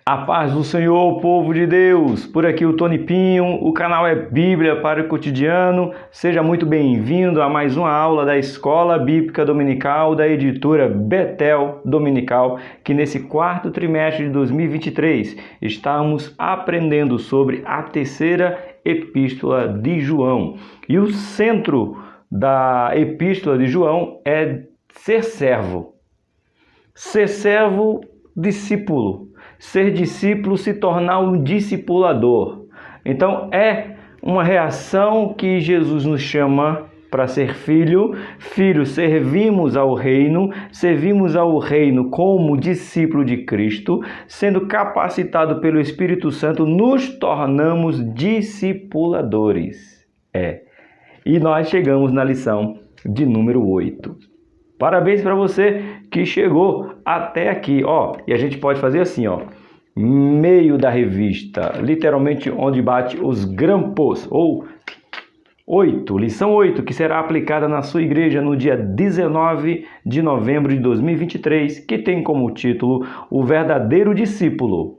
A paz do Senhor, povo de Deus! Por aqui o Tony Pinho, o canal é Bíblia para o Cotidiano. Seja muito bem-vindo a mais uma aula da Escola Bíblica Dominical da editora Betel Dominical, que nesse quarto trimestre de 2023 estamos aprendendo sobre a terceira epístola de João. E o centro da epístola de João é ser servo. Ser servo, discípulo. Ser discípulo, se tornar um discipulador. Então, é uma reação que Jesus nos chama para ser filho. Filho, servimos ao reino como discípulo de Cristo. Sendo capacitado pelo Espírito Santo, nos tornamos discipuladores. E nós chegamos na lição de número 8. Parabéns para você que chegou até aqui, E a gente pode fazer assim, meio da revista, literalmente onde bate os grampos, ou 8, lição 8, que será aplicada na sua igreja no dia 19 de novembro de 2023, que tem como título O Verdadeiro Discípulo.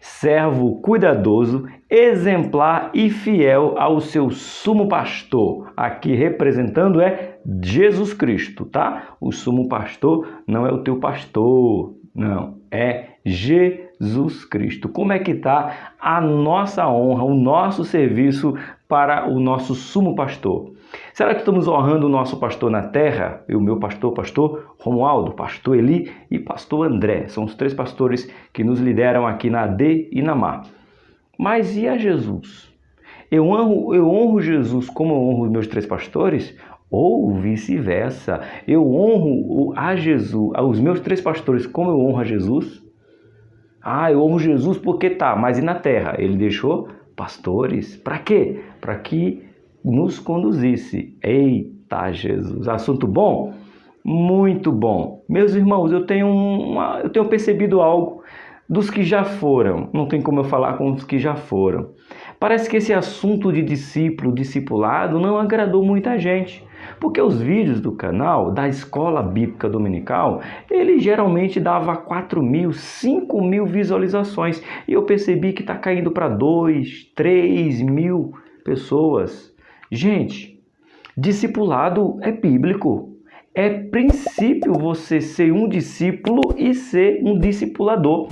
Servo cuidadoso, exemplar e fiel ao seu sumo pastor. Aqui representando é Jesus Cristo, tá? O sumo pastor não é o teu pastor, não, é Jesus Cristo. Como é que está a nossa honra, o nosso serviço para o nosso sumo pastor? Será que estamos honrando o nosso pastor na terra? E o meu pastor Romualdo, pastor Eli e pastor André. São os 3 pastores que nos lideram aqui na AD e na MAR. Mas e a Jesus? Eu honro Jesus como eu honro os meus 3 pastores? Ou vice-versa? Eu honro a Jesus, os meus 3 pastores como eu honro a Jesus? Eu honro Jesus porque mas e na terra? Ele deixou pastores. Para quê? Para que nos conduzisse. Eita Jesus! Assunto bom? Muito bom. Meus irmãos, eu tenho percebido algo dos que já foram. Não tem como eu falar com os que já foram. Parece que esse assunto de discipulado não agradou muita gente. Porque os vídeos do canal, da Escola Bíblica Dominical, ele geralmente dava 4.000, 5.000 visualizações. E eu percebi que está caindo para 2, 3.000 pessoas. Gente, discipulado é bíblico. É princípio você ser um discípulo e ser um discipulador.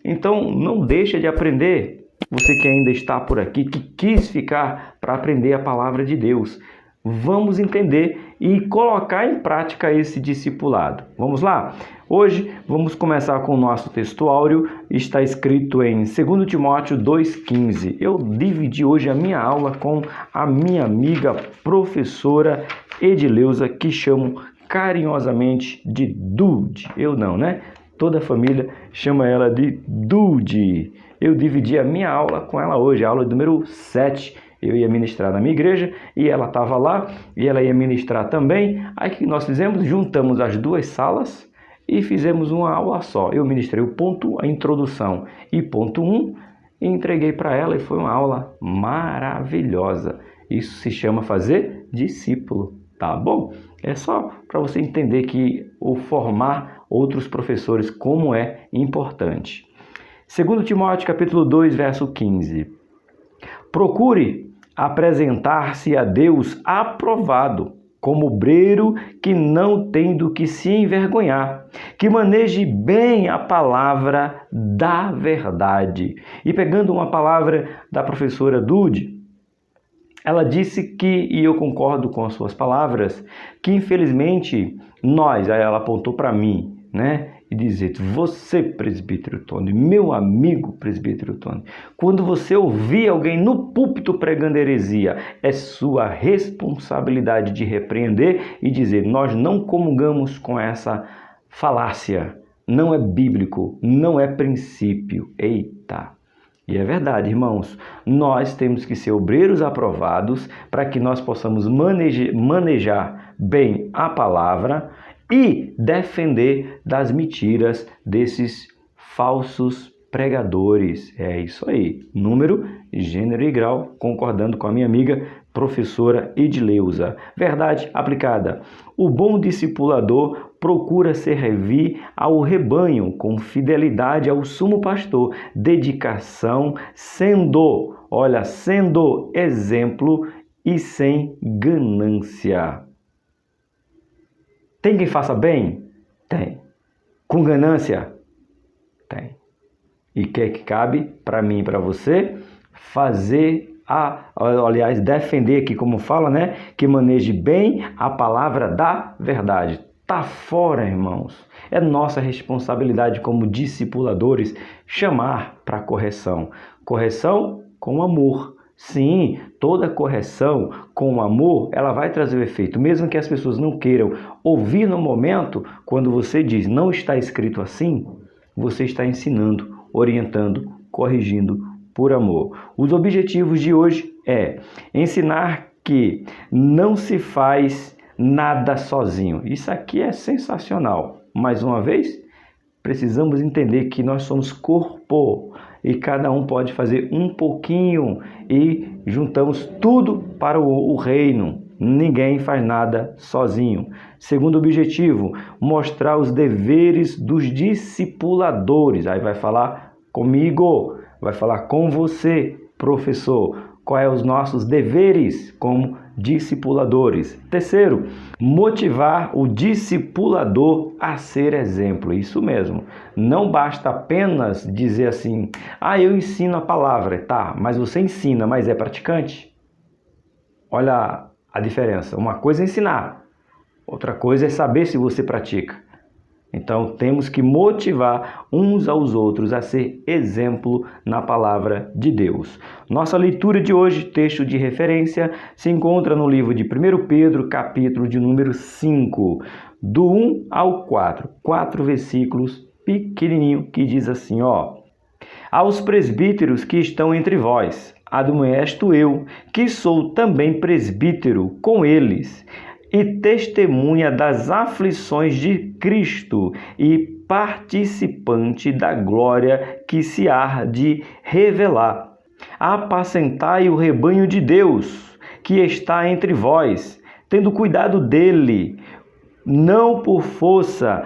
Então, não deixa de aprender. Você que ainda está por aqui, que quis ficar para aprender a palavra de Deus. Vamos entender e colocar em prática esse discipulado. Vamos lá? Hoje vamos começar com o nosso texto áureo. Está escrito em 2 Timóteo 2,15. Eu dividi hoje a minha aula com a minha amiga professora Edileuza, que chamo carinhosamente de Dude. Eu não, né? Toda a família chama ela de Dude. Eu dividi a minha aula com ela hoje, a aula número 7. Eu ia ministrar na minha igreja e ela estava lá e ela ia ministrar também. Aí o que nós fizemos? Juntamos as 2 salas e fizemos uma aula só. Eu ministrei o ponto, a introdução e ponto 1 e entreguei para ela e foi uma aula maravilhosa. Isso se chama fazer discípulo, tá bom? É só para você entender que o formar outros professores como é importante. 2 Timóteo capítulo 2, verso 15. Procure apresentar-se a Deus aprovado, como obreiro que não tem do que se envergonhar, que maneje bem a palavra da verdade. E pegando uma palavra da professora Dude, ela disse que, e eu concordo com as suas palavras, que infelizmente nós, aí ela apontou para mim, né? E dizer, você, presbítero Tony, meu amigo presbítero Tony, quando você ouvir alguém no púlpito pregando heresia, é sua responsabilidade de repreender e dizer, nós não comungamos com essa falácia, não é bíblico, não é princípio. Eita! E é verdade, irmãos, nós temos que ser obreiros aprovados para que nós possamos manejar bem a palavra e defender das mentiras desses falsos pregadores. É isso aí. Número, gênero e grau, concordando com a minha amiga professora Edileuza. Verdade aplicada. O bom discipulador procura servir ao rebanho com fidelidade ao sumo pastor, dedicação, sendo exemplo e sem ganância. Tem quem faça bem? Tem. Com ganância? Tem. E o que é que cabe para mim e para você? Defender aqui, como fala, né? Que maneje bem a palavra da verdade. Tá fora, irmãos. É nossa responsabilidade como discipuladores chamar para correção. Correção com amor. Sim, toda correção com amor, ela vai trazer o efeito. Mesmo que as pessoas não queiram ouvir no momento, quando você diz não está escrito assim, você está ensinando, orientando, corrigindo por amor. Os objetivos de hoje é ensinar que não se faz nada sozinho. Isso aqui é sensacional. Mais uma vez, precisamos entender que nós somos corpo e cada um pode fazer um pouquinho e juntamos tudo para o reino. Ninguém faz nada sozinho. Segundo objetivo, mostrar os deveres dos discipuladores. Aí vai falar comigo, vai falar com você, professor. Quais são os nossos deveres como discipuladores? Terceiro, motivar o discipulador a ser exemplo. Isso mesmo. Não basta apenas dizer assim, eu ensino a palavra. Tá, mas você ensina, mas é praticante? Olha a diferença. Uma coisa é ensinar, outra coisa é saber se você pratica. Então, temos que motivar uns aos outros a ser exemplo na palavra de Deus. Nossa leitura de hoje, texto de referência, se encontra no livro de 1 Pedro, capítulo de número 5, do 1 ao 4. 4 versículos pequenininho que diz assim, aos presbíteros que estão entre vós, admoesto eu, que sou também presbítero com eles, e testemunha das aflições de Cristo e participante da glória que se há de revelar. Apacentai o rebanho de Deus, que está entre vós, tendo cuidado dele, não por força,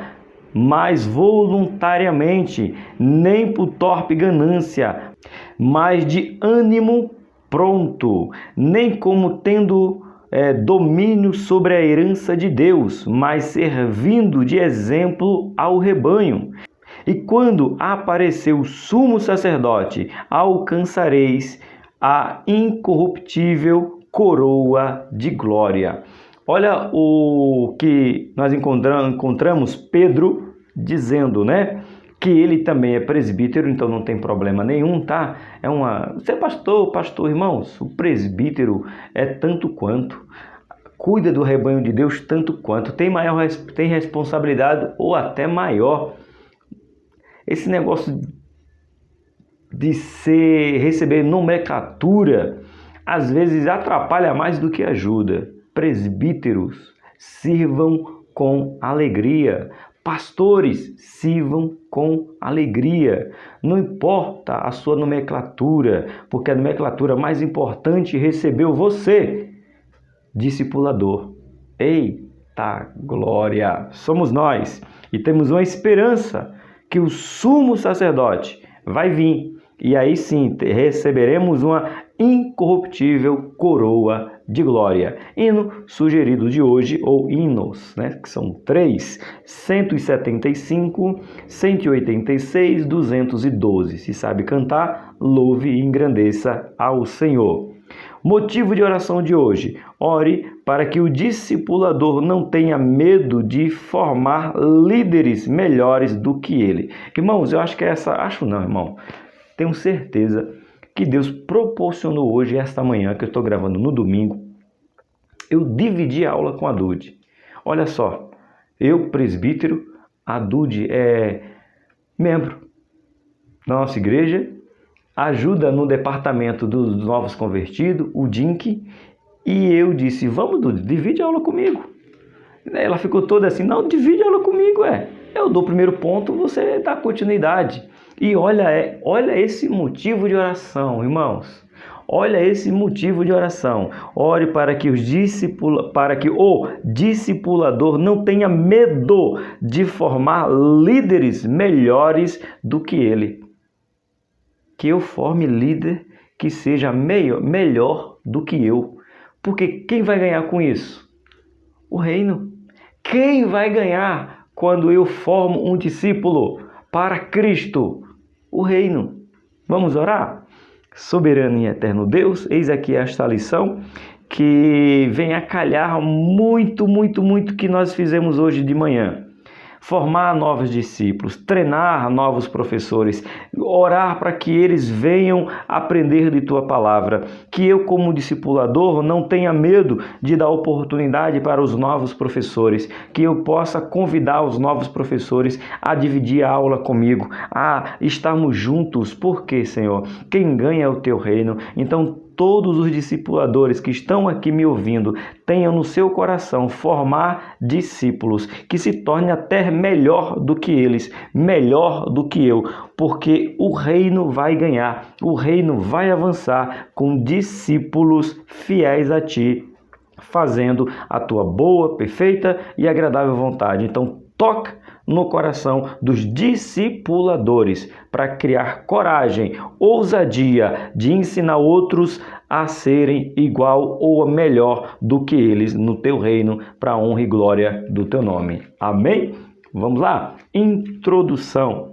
mas voluntariamente, nem por torpe ganância, mas de ânimo pronto, nem como tendo domínio sobre a herança de Deus, mas servindo de exemplo ao rebanho. E quando aparecer o sumo sacerdote, alcançareis a incorruptível coroa de glória. Olha o que nós encontramos Pedro dizendo, né? Que ele também é presbítero, então não tem problema nenhum, tá? Você é pastor, irmãos, o presbítero é tanto quanto, cuida do rebanho de Deus tanto quanto, tem responsabilidade ou até maior. Esse negócio de receber nomenclatura, às vezes atrapalha mais do que ajuda. Presbíteros, sirvam com alegria. Pastores, sirvam com alegria. Não importa a sua nomenclatura, porque a nomenclatura mais importante recebeu você, discipulador. Eita glória! Somos nós e temos uma esperança que o sumo sacerdote vai vir e aí sim receberemos uma incorruptível coroa de glória. Hino sugerido de hoje, ou hinos, né, que são 3, 175, 186, 212. Se sabe cantar, louve e engrandeça ao Senhor. Motivo de oração de hoje: ore para que o discipulador não tenha medo de formar líderes melhores do que ele. Irmãos, eu acho que tenho certeza que Deus proporcionou hoje, esta manhã, que eu estou gravando no domingo, eu dividi a aula com a Dude. Olha só, eu, presbítero, a Dude é membro da nossa igreja, ajuda no departamento dos novos convertidos, o DINC, e eu disse, vamos, Dude, divide a aula comigo. Ela ficou toda assim, não, divide a aula comigo, eu dou o primeiro ponto, você dá continuidade. E olha esse motivo de oração, irmãos. Olha esse motivo de oração. Ore para que o discipulador não tenha medo de formar líderes melhores do que ele. Que eu forme líder que seja melhor do que eu. Porque quem vai ganhar com isso? O reino. Quem vai ganhar quando eu formo um discípulo para Cristo? O reino. Vamos orar? Soberano e eterno Deus, eis aqui esta lição que vem a calhar muito que nós fizemos hoje de manhã. Formar novos discípulos, treinar novos professores, orar para que eles venham aprender de Tua palavra. Que eu, como discipulador, não tenha medo de dar oportunidade para os novos professores. Que eu possa convidar os novos professores a dividir a aula comigo, a estarmos juntos. Porque, Senhor, quem ganha é o Teu reino. Então, todos os discipuladores que estão aqui me ouvindo tenham no seu coração formar discípulos que se tornem até melhor do que eles, melhor do que eu, porque o reino vai ganhar, o reino vai avançar com discípulos fiéis a Ti, fazendo a Tua boa, perfeita e agradável vontade. Então, toca no coração dos discipuladores para criar coragem, ousadia de ensinar outros a serem igual ou melhor do que eles no Teu reino, para a honra e glória do Teu nome. Amém? Vamos lá? Introdução.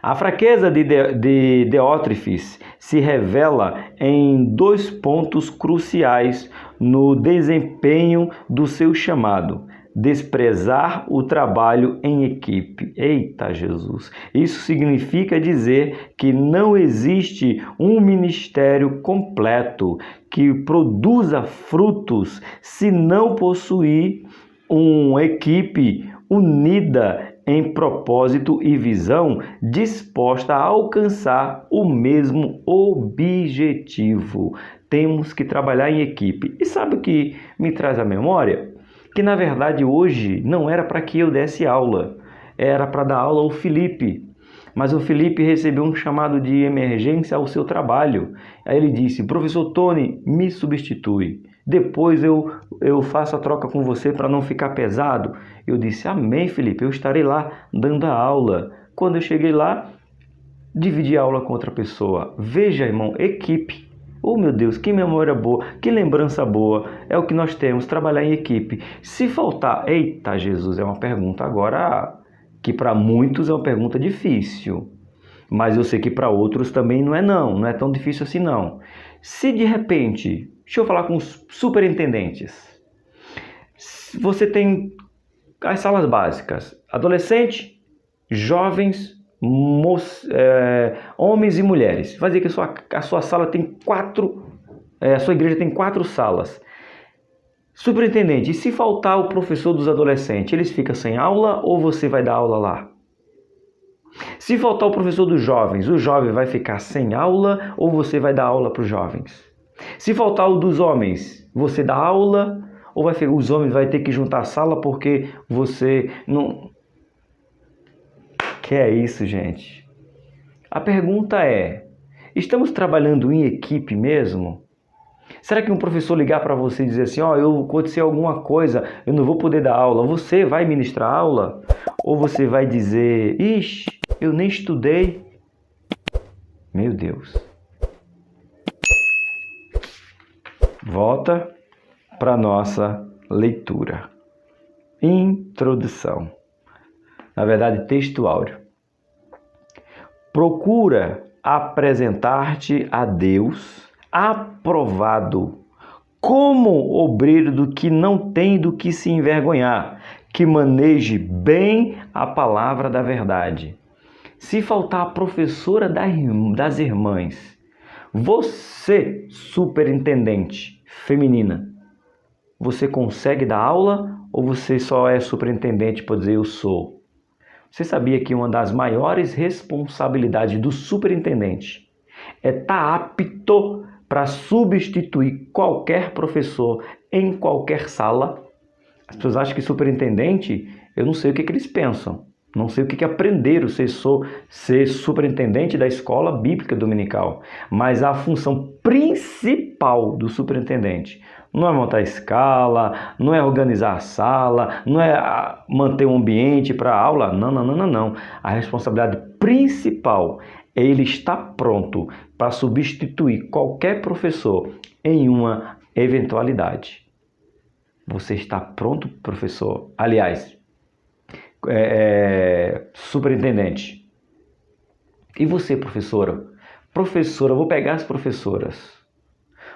A fraqueza de Diótrefes se revela em 2 pontos cruciais no desempenho do seu chamado: desprezar o trabalho em equipe. Eita Jesus! Isso significa dizer que não existe um ministério completo que produza frutos se não possuir uma equipe unida em propósito e visão, disposta a alcançar o mesmo objetivo. Temos que trabalhar em equipe. E sabe o que me traz à memória? Que na verdade hoje não era para que eu desse aula, era para dar aula ao Felipe. Mas o Felipe recebeu um chamado de emergência ao seu trabalho. Aí ele disse: professor Tony, me substitui. Depois eu faço a troca com você para não ficar pesado. Eu disse: amém, Felipe, eu estarei lá dando a aula. Quando eu cheguei lá, dividi a aula com outra pessoa. Veja, irmão, equipe. Oh, meu Deus, que memória boa, que lembrança boa. É o que nós temos, trabalhar em equipe. Se faltar... Eita, Jesus, é uma pergunta agora que para muitos é uma pergunta difícil. Mas eu sei que para outros também não é tão difícil assim não. Se de repente, deixa eu falar com os superintendentes. Você tem as salas básicas, adolescente, jovens, homens e mulheres. Vai dizer que a sua sala tem 4, a sua igreja tem 4 salas. Superintendente, e se faltar o professor dos adolescentes, eles ficam sem aula ou você vai dar aula lá? Se faltar o professor dos jovens, o jovem vai ficar sem aula ou você vai dar aula para os jovens? Se faltar o dos homens, você dá aula ou os homens vai ter que juntar a sala porque você não... Que é isso, gente? A pergunta é: estamos trabalhando em equipe mesmo? Será que um professor ligar para você e dizer assim: aconteceu alguma coisa, eu não vou poder dar aula, você vai ministrar aula? Ou você vai dizer: ixi, eu nem estudei? Meu Deus. Volta para a nossa leitura. Introdução. Na verdade, texto áureo. Procura apresentar-te a Deus aprovado, como obreiro do que não tem do que se envergonhar, que maneje bem a palavra da verdade. Se faltar a professora das irmãs, você, superintendente feminina, você consegue dar aula ou você só é superintendente por dizer eu sou? Você sabia que uma das maiores responsabilidades do superintendente é estar apto para substituir qualquer professor em qualquer sala? As pessoas acham que superintendente, eu não sei o que eles pensam, Não sei o que aprenderam ser superintendente da escola bíblica dominical, mas a função principal do superintendente não é montar escala, não é organizar a sala, não é manter um ambiente para a aula. Não. A responsabilidade principal é ele estar pronto para substituir qualquer professor em uma eventualidade. Você está pronto, professor? Aliás, superintendente. E você, professora? Professora, vou pegar as professoras.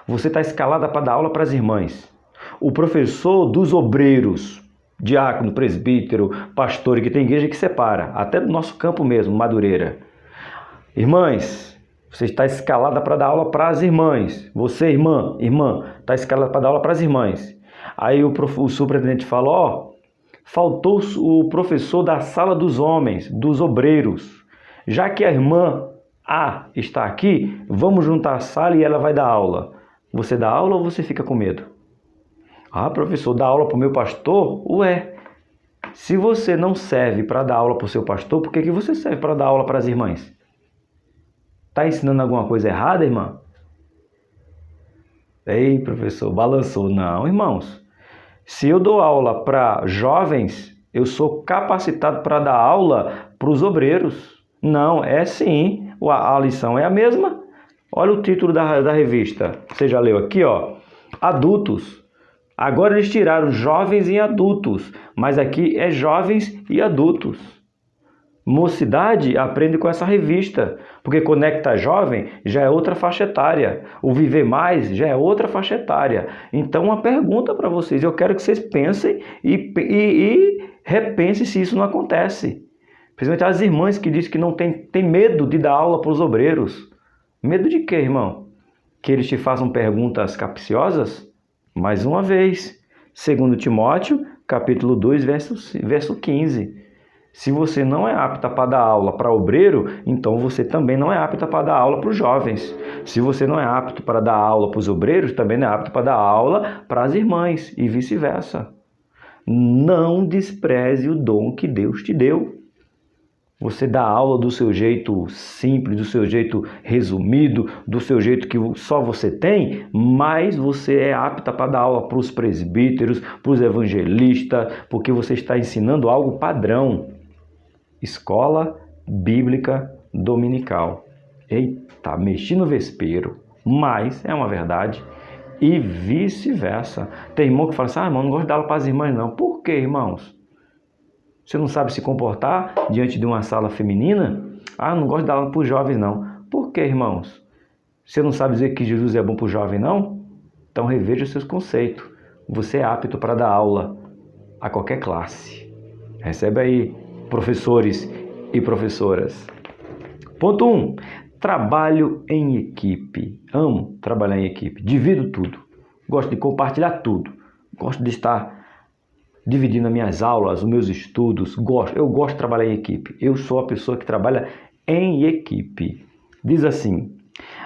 Você está escalada para dar aula para as irmãs. O professor dos obreiros, diácono, presbítero, pastor, que tem igreja que separa, até do nosso campo mesmo, Madureira. Irmãs, você está escalada para dar aula para as irmãs. Você, irmã, está escalada para dar aula para as irmãs. Aí o superintendente fala, faltou o professor da sala dos homens, dos obreiros. Já que a irmã A está aqui, vamos juntar a sala e ela vai dar aula. Você dá aula ou você fica com medo? Professor, dá aula para o meu pastor? Se você não serve para dar aula para o seu pastor, por que você serve para dar aula para as irmãs? Está ensinando alguma coisa errada, irmã? Ei, professor, balançou. Não, irmãos. Se eu dou aula para jovens, eu sou capacitado para dar aula para os obreiros. Não, é sim. A lição é a mesma. Olha o título da revista. Você já leu aqui, Adultos. Agora eles tiraram jovens e adultos, mas aqui é jovens e adultos. Mocidade aprende com essa revista, porque Conecta Jovem já é outra faixa etária. O Viver Mais já é outra faixa etária. Então, uma pergunta para vocês. Eu quero que vocês pensem e repensem se isso não acontece. Principalmente as irmãs que dizem que não tem medo de dar aula para os obreiros. Medo de quê, irmão? Que eles te façam perguntas capciosas? Mais uma vez, 2 Timóteo, capítulo 2, verso 15. Se você não é apta para dar aula para obreiro, então você também não é apta para dar aula para os jovens. Se você não é apto para dar aula para os obreiros, também não é apto para dar aula para as irmãs e vice-versa. Não despreze o dom que Deus te deu. Você dá aula do seu jeito simples, do seu jeito resumido, do seu jeito que só você tem, mas você é apta para dar aula para os presbíteros, para os evangelistas, porque você está ensinando algo padrão. Escola Bíblica Dominical. Eita, mexi no vespeiro, mas é uma verdade. E vice-versa. Tem irmão que fala assim, irmão, não gosto de dar aula para as irmãs não. Por quê, irmãos? Você não sabe se comportar diante de uma sala feminina? Não gosto de dar aula para os jovens, não. Por quê, irmãos? Você não sabe dizer que Jesus é bom para o jovem, não? Então reveja os seus conceitos. Você é apto para dar aula a qualquer classe. Recebe aí, professores e professoras. Ponto 1. Trabalho em equipe. Amo trabalhar em equipe. Divido tudo. Gosto de compartilhar tudo. Gosto de estar dividindo as minhas aulas, os meus estudos. Eu gosto de trabalhar em equipe. Eu sou a pessoa que trabalha em equipe. Diz assim: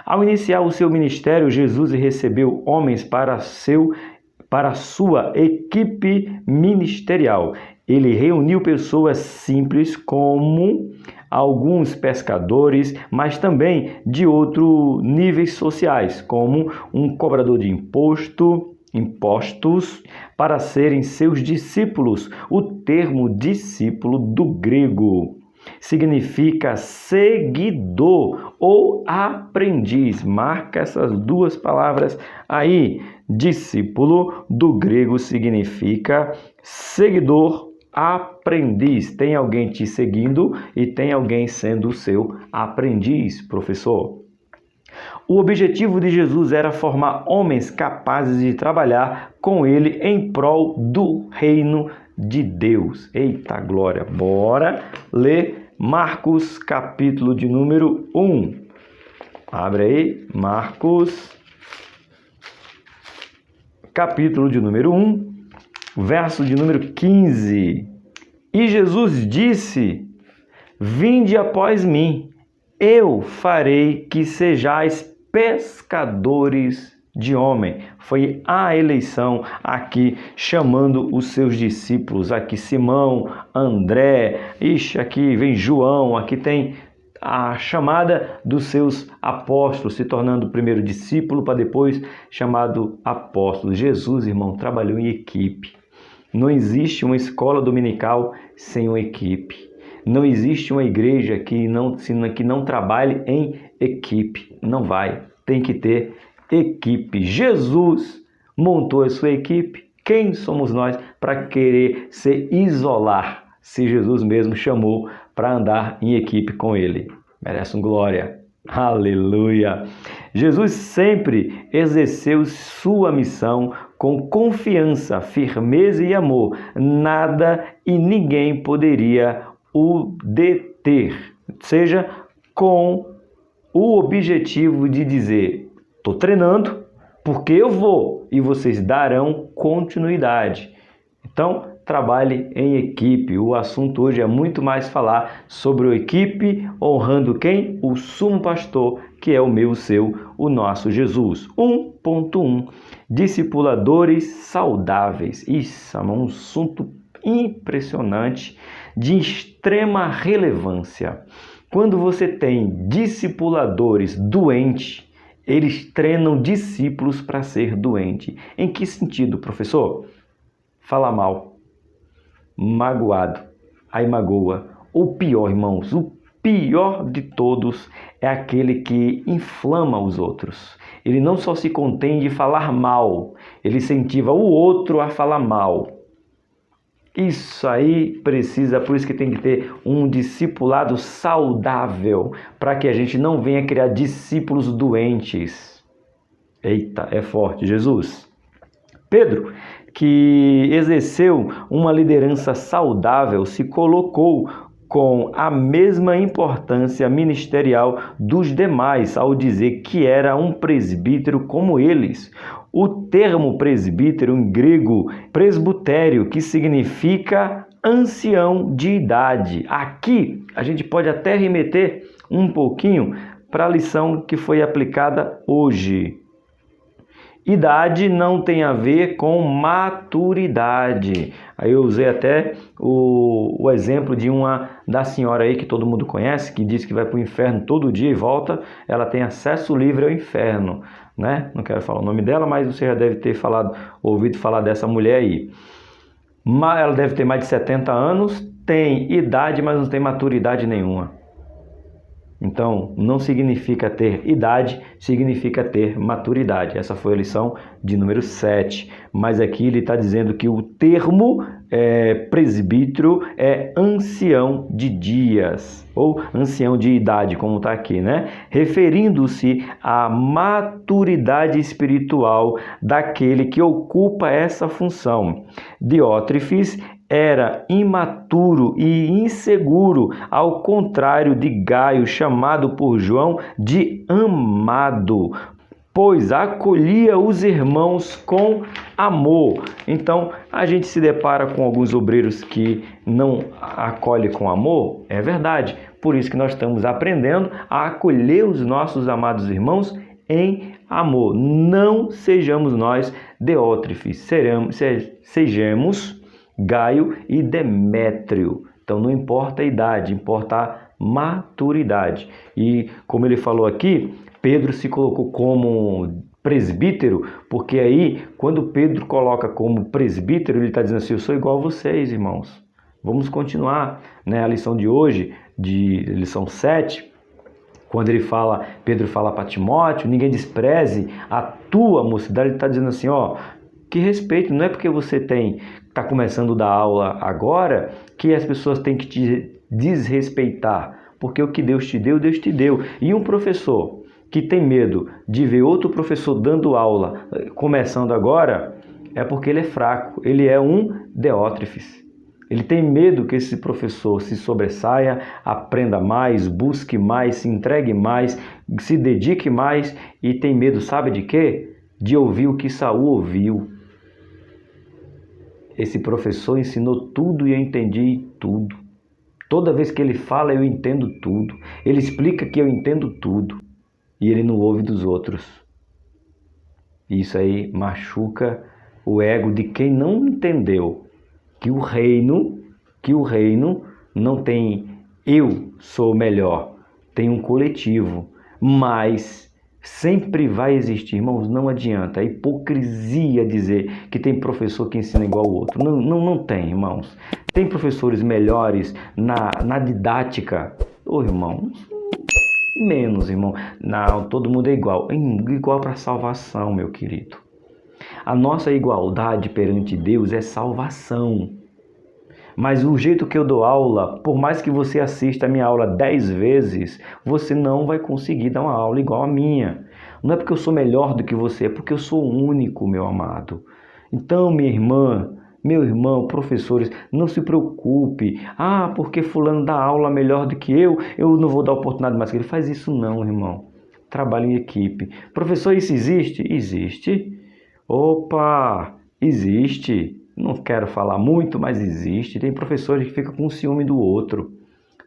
ao iniciar o seu ministério, Jesus recebeu homens para a sua equipe ministerial. Ele reuniu pessoas simples como alguns pescadores, mas também de outros níveis sociais, como um cobrador de impostos, para serem seus discípulos. O termo discípulo do grego significa seguidor ou aprendiz. Marca essas duas palavras aí. Discípulo do grego significa seguidor, aprendiz. Tem alguém te seguindo e tem alguém sendo o seu aprendiz, professor. O objetivo de Jesus era formar homens capazes de trabalhar com ele em prol do reino de Deus. Eita glória! Bora ler Marcos, capítulo de número 1. Abre aí, Marcos, capítulo de número 1, verso de número 15. E Jesus disse: vinde após mim, eu farei que sejais pescadores de homem. Foi a eleição aqui chamando os seus discípulos. Aqui Simão, André, aqui vem João, aqui tem a chamada dos seus apóstolos, se tornando o primeiro discípulo para depois chamado apóstolo. Jesus, irmão, trabalhou em equipe. Não existe uma escola dominical sem uma equipe. Não existe uma igreja que não trabalhe em equipe. Não vai. Tem que ter equipe. Jesus montou a sua equipe. Quem somos nós para querer se isolar, se Jesus mesmo chamou para andar em equipe com ele? Merece um glória. Aleluia! Jesus sempre exerceu sua missão com confiança, firmeza e amor. Nada e ninguém poderia o deter, seja com o objetivo de dizer: estou treinando porque eu vou e vocês darão continuidade. Então, trabalhe em equipe. O assunto hoje é muito mais falar sobre a equipe, honrando quem? O sumo pastor, que é o meu, o seu, o nosso Jesus. 1.1 Discipuladores saudáveis. Isso é um assunto impressionante, de extrema relevância. Quando você tem discipuladores doentes, eles treinam discípulos para ser doente. Em que sentido, professor? Fala mal, magoado, aí magoa. O pior, irmãos, o pior de todos é aquele que inflama os outros. Ele não só se contém de falar mal, ele incentiva o outro a falar mal. Isso aí precisa, por isso que tem que ter um discipulado saudável, para que a gente não venha criar discípulos doentes. Eita, é forte, Jesus. Pedro, que exerceu uma liderança saudável, se colocou com a mesma importância ministerial dos demais ao dizer que era um presbítero como eles. O termo presbítero em grego, presbutério, que significa ancião de idade. Aqui a gente pode até remeter um pouquinho para a lição que foi aplicada hoje. Idade não tem a ver com maturidade. Aí eu usei até o exemplo da senhora aí que todo mundo conhece, que diz que vai para o inferno todo dia e volta, ela tem acesso livre ao inferno, né? Não quero falar o nome dela, mas você já deve ter ouvido falar dessa mulher aí. Ela deve ter mais de 70 anos, tem idade, mas não tem maturidade nenhuma. Então, não significa ter idade, significa ter maturidade. Essa foi a lição de número 7. Mas aqui ele está dizendo que o termo presbítero é ancião de dias, ou ancião de idade, como está aqui, né? Referindo-se à maturidade espiritual daquele que ocupa essa função. Diótrefes era imaturo e inseguro, ao contrário de Gaio, chamado por João de amado, pois acolhia os irmãos com amor. Então, a gente se depara com alguns obreiros que não acolhem com amor, é verdade. Por isso que nós estamos aprendendo a acolher os nossos amados irmãos em amor. Não sejamos nós Diótrefes, sejamos Gaio e Demétrio. Então não importa a idade, importa a maturidade. E como ele falou aqui, Pedro se colocou como presbítero, porque aí quando Pedro coloca como presbítero, ele está dizendo assim: eu sou igual a vocês, irmãos. Vamos continuar, né? A lição de hoje, lição 7, quando Pedro fala para Timóteo: ninguém despreze a tua mocidade. Ele está dizendo assim, que respeito, não é porque você está começando a dar aula agora que as pessoas têm que te desrespeitar, porque o que Deus te deu, Deus te deu. E um professor que tem medo de ver outro professor dando aula começando agora, é porque ele é fraco, ele é um Diótrefes. Ele tem medo que esse professor se sobressaia, aprenda mais, busque mais, se entregue mais, se dedique mais, e tem medo, sabe de quê? De ouvir o que Saul ouviu. Esse professor ensinou tudo e eu entendi tudo. Toda vez que ele fala, eu entendo tudo. Ele explica que eu entendo tudo. E ele não ouve dos outros. Isso aí machuca o ego de quem não entendeu que o reino não tem eu sou melhor, tem um coletivo, mas sempre vai existir, irmãos, não adianta, é hipocrisia dizer que tem professor que ensina igual ao outro, não tem, irmãos, tem professores melhores na didática, irmãos, menos, irmão, não, todo mundo é igual para salvação, meu querido, a nossa igualdade perante Deus é salvação. Mas o jeito que eu dou aula, por mais que você assista a minha aula 10 vezes, você não vai conseguir dar uma aula igual a minha. Não é porque eu sou melhor do que você, é porque eu sou único, meu amado. Então, minha irmã, meu irmão, professores, não se preocupe. Porque fulano dá aula melhor do que eu não vou dar oportunidade mais que ele. Faz isso não, irmão. Trabalho em equipe. Professor, isso existe? Existe. Opa, existe. Não quero falar muito, mas existe. Tem professores que ficam com ciúme do outro.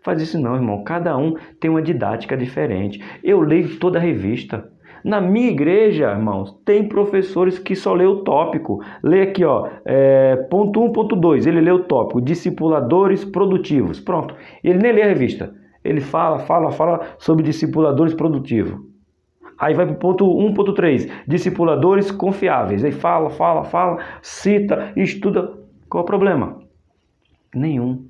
Faz isso não, irmão. Cada um tem uma didática diferente. Eu leio toda a revista. Na minha igreja, irmãos, tem professores que só lê o tópico. Lê aqui, ponto 1, ponto 2. Ele lê o tópico. Discipuladores produtivos. Pronto. Ele nem lê a revista. Ele fala sobre discipuladores produtivos. Aí vai para o ponto 1.3, discipuladores confiáveis. Aí fala, cita, estuda. Qual é o problema? Nenhum.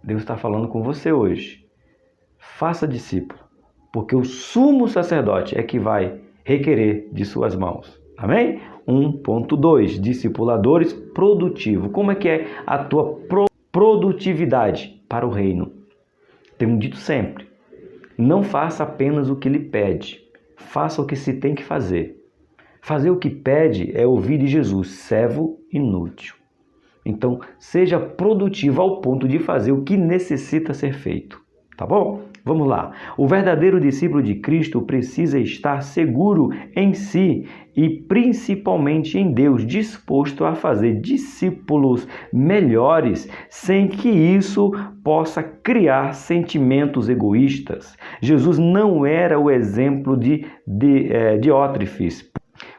Deus está falando com você hoje. Faça discípulo, porque o sumo sacerdote é que vai requerer de suas mãos. Amém? 1.2, discipuladores produtivos. Como é que é a tua produtividade para o reino? Tenho dito sempre, não faça apenas o que lhe pede. Faça o que se tem que fazer. Fazer o que pede é ouvir de Jesus, servo inútil. Então, seja produtivo ao ponto de fazer o que necessita ser feito. Tá bom? Vamos lá. O verdadeiro discípulo de Cristo precisa estar seguro em si e principalmente em Deus, disposto a fazer discípulos melhores, sem que isso possa criar sentimentos egoístas. Jesus não era o exemplo de Diótrefes,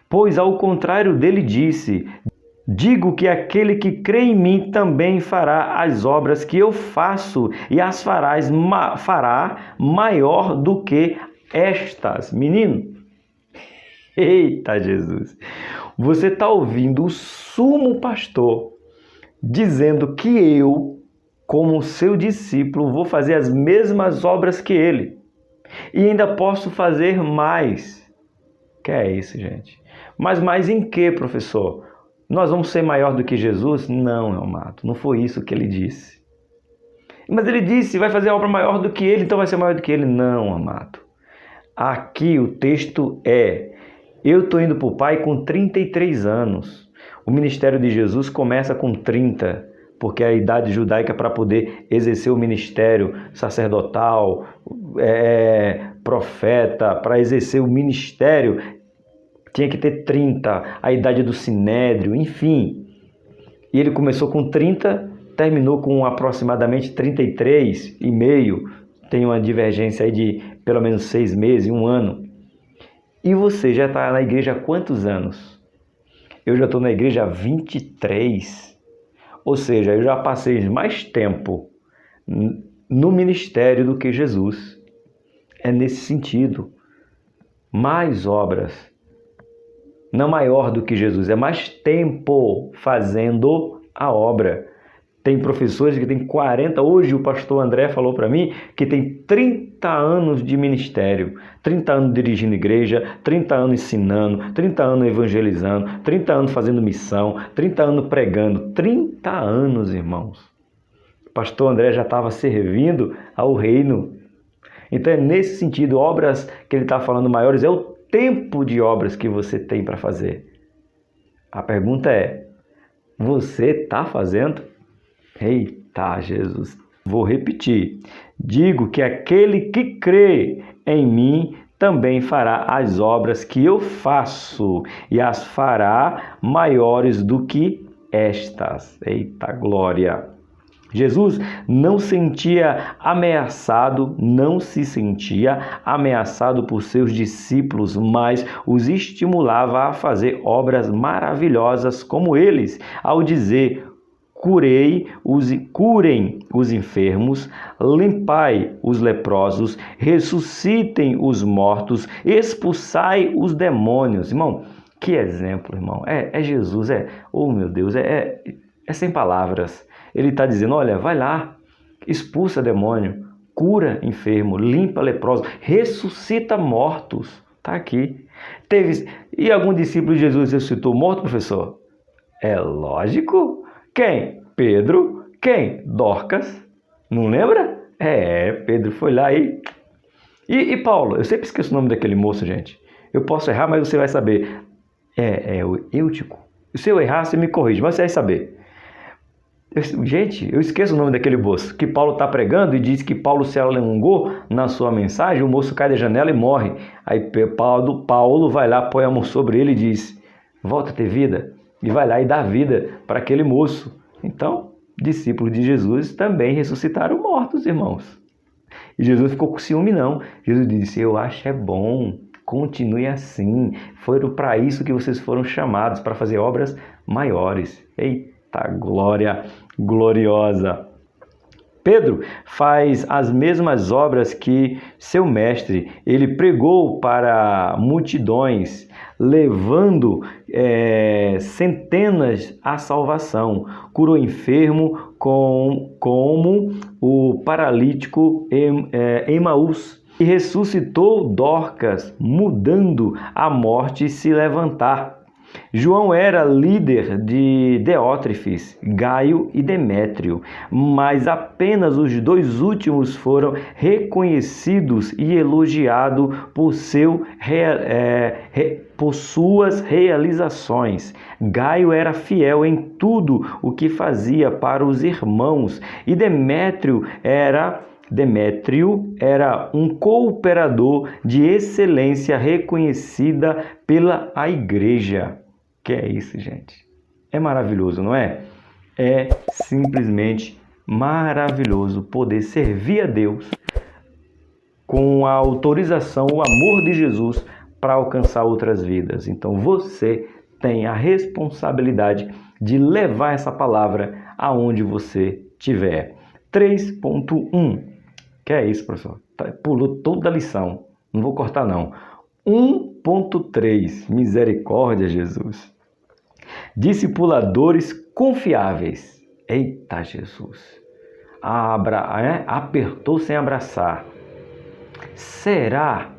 pois ao contrário dele disse: digo que aquele que crê em mim também fará as obras que eu faço e as fará maior do que estas. Menino, eita Jesus, você está ouvindo o sumo pastor dizendo que eu, como seu discípulo, vou fazer as mesmas obras que ele e ainda posso fazer mais. Que é isso, gente? Mas mais em que, professor? Nós vamos ser maior do que Jesus? Não, amado, não foi isso que ele disse. Mas ele disse, vai fazer a obra maior do que ele, então vai ser maior do que ele. Não, amado. Aqui o texto eu estou indo para o Pai com 33 anos. O ministério de Jesus começa com 30, porque é a idade judaica para poder exercer o ministério sacerdotal, profeta, para exercer o ministério, tinha que ter 30, a idade do sinédrio, enfim. E ele começou com 30, terminou com aproximadamente 33 e meio. Tem uma divergência aí de pelo menos 6 meses, 1 ano. E você já está na igreja há quantos anos? Eu já estou na igreja há 23. Ou seja, eu já passei mais tempo no ministério do que Jesus. É nesse sentido. Mais obras. Não maior do que Jesus, é mais tempo fazendo a obra. Tem professores que têm 40, hoje o pastor André falou para mim que tem 30 anos de ministério, 30 anos dirigindo igreja, 30 anos ensinando, 30 anos evangelizando, 30 anos fazendo missão, 30 anos pregando, 30 anos, irmãos. O pastor André já estava servindo ao reino. Então é nesse sentido, obras que ele está falando maiores, é o tempo de obras que você tem para fazer. A pergunta é, você está fazendo? Eita, Jesus. Vou repetir. Digo que aquele que crê em mim também fará as obras que eu faço e as fará maiores do que estas. Eita, glória. Jesus não se sentia ameaçado por seus discípulos, mas os estimulava a fazer obras maravilhosas como eles, ao dizer: curem os enfermos, limpai os leprosos, ressuscitem os mortos, expulsai os demônios. Irmão, que exemplo, irmão. É Jesus, oh meu Deus, é sem palavras. Ele está dizendo: olha, vai lá, expulsa demônio, cura enfermo, limpa leproso, ressuscita mortos. Está aqui. E algum discípulo de Jesus ressuscitou morto, professor? É lógico. Quem? Pedro. Quem? Dorcas. Não lembra? Pedro foi lá e Paulo. Eu sempre esqueço o nome daquele moço, gente. Eu posso errar, mas você vai saber. É o Eutico. Se eu errar, você me corrige, mas você vai saber. Gente, eu esqueço o nome daquele moço que Paulo está pregando e diz que Paulo se alongou na sua mensagem, o moço cai da janela e morre. Aí Paulo vai lá, põe a mão sobre ele e diz: volta a ter vida. E vai lá e dá vida para aquele moço. Então, discípulos de Jesus também ressuscitaram mortos, irmãos. E Jesus ficou com ciúme, não. Jesus disse: eu acho bom, continue assim. Foram para isso que vocês foram chamados, para fazer obras maiores. Eita, glória gloriosa! Pedro faz as mesmas obras que seu mestre. Ele pregou para multidões, levando centenas à salvação. Curou enfermo como o paralítico Emaús. E ressuscitou Dorcas, mudando a morte se levantar. João era líder de Diótrefes, Gaio e Demétrio, mas apenas os dois últimos foram reconhecidos e elogiados por suas realizações. Gaio era fiel em tudo o que fazia para os irmãos, e Demétrio era um cooperador de excelência reconhecida pela igreja. Que é isso, gente? É maravilhoso, não é? É simplesmente maravilhoso poder servir a Deus com a autorização, o amor de Jesus para alcançar outras vidas. Então você tem a responsabilidade de levar essa palavra aonde você estiver. 3.1. Que é isso, professor? Pulou toda a lição. Não vou cortar, não. 1.3. Misericórdia, Jesus. Discipuladores confiáveis. Eita, Jesus. Apertou sem abraçar. Será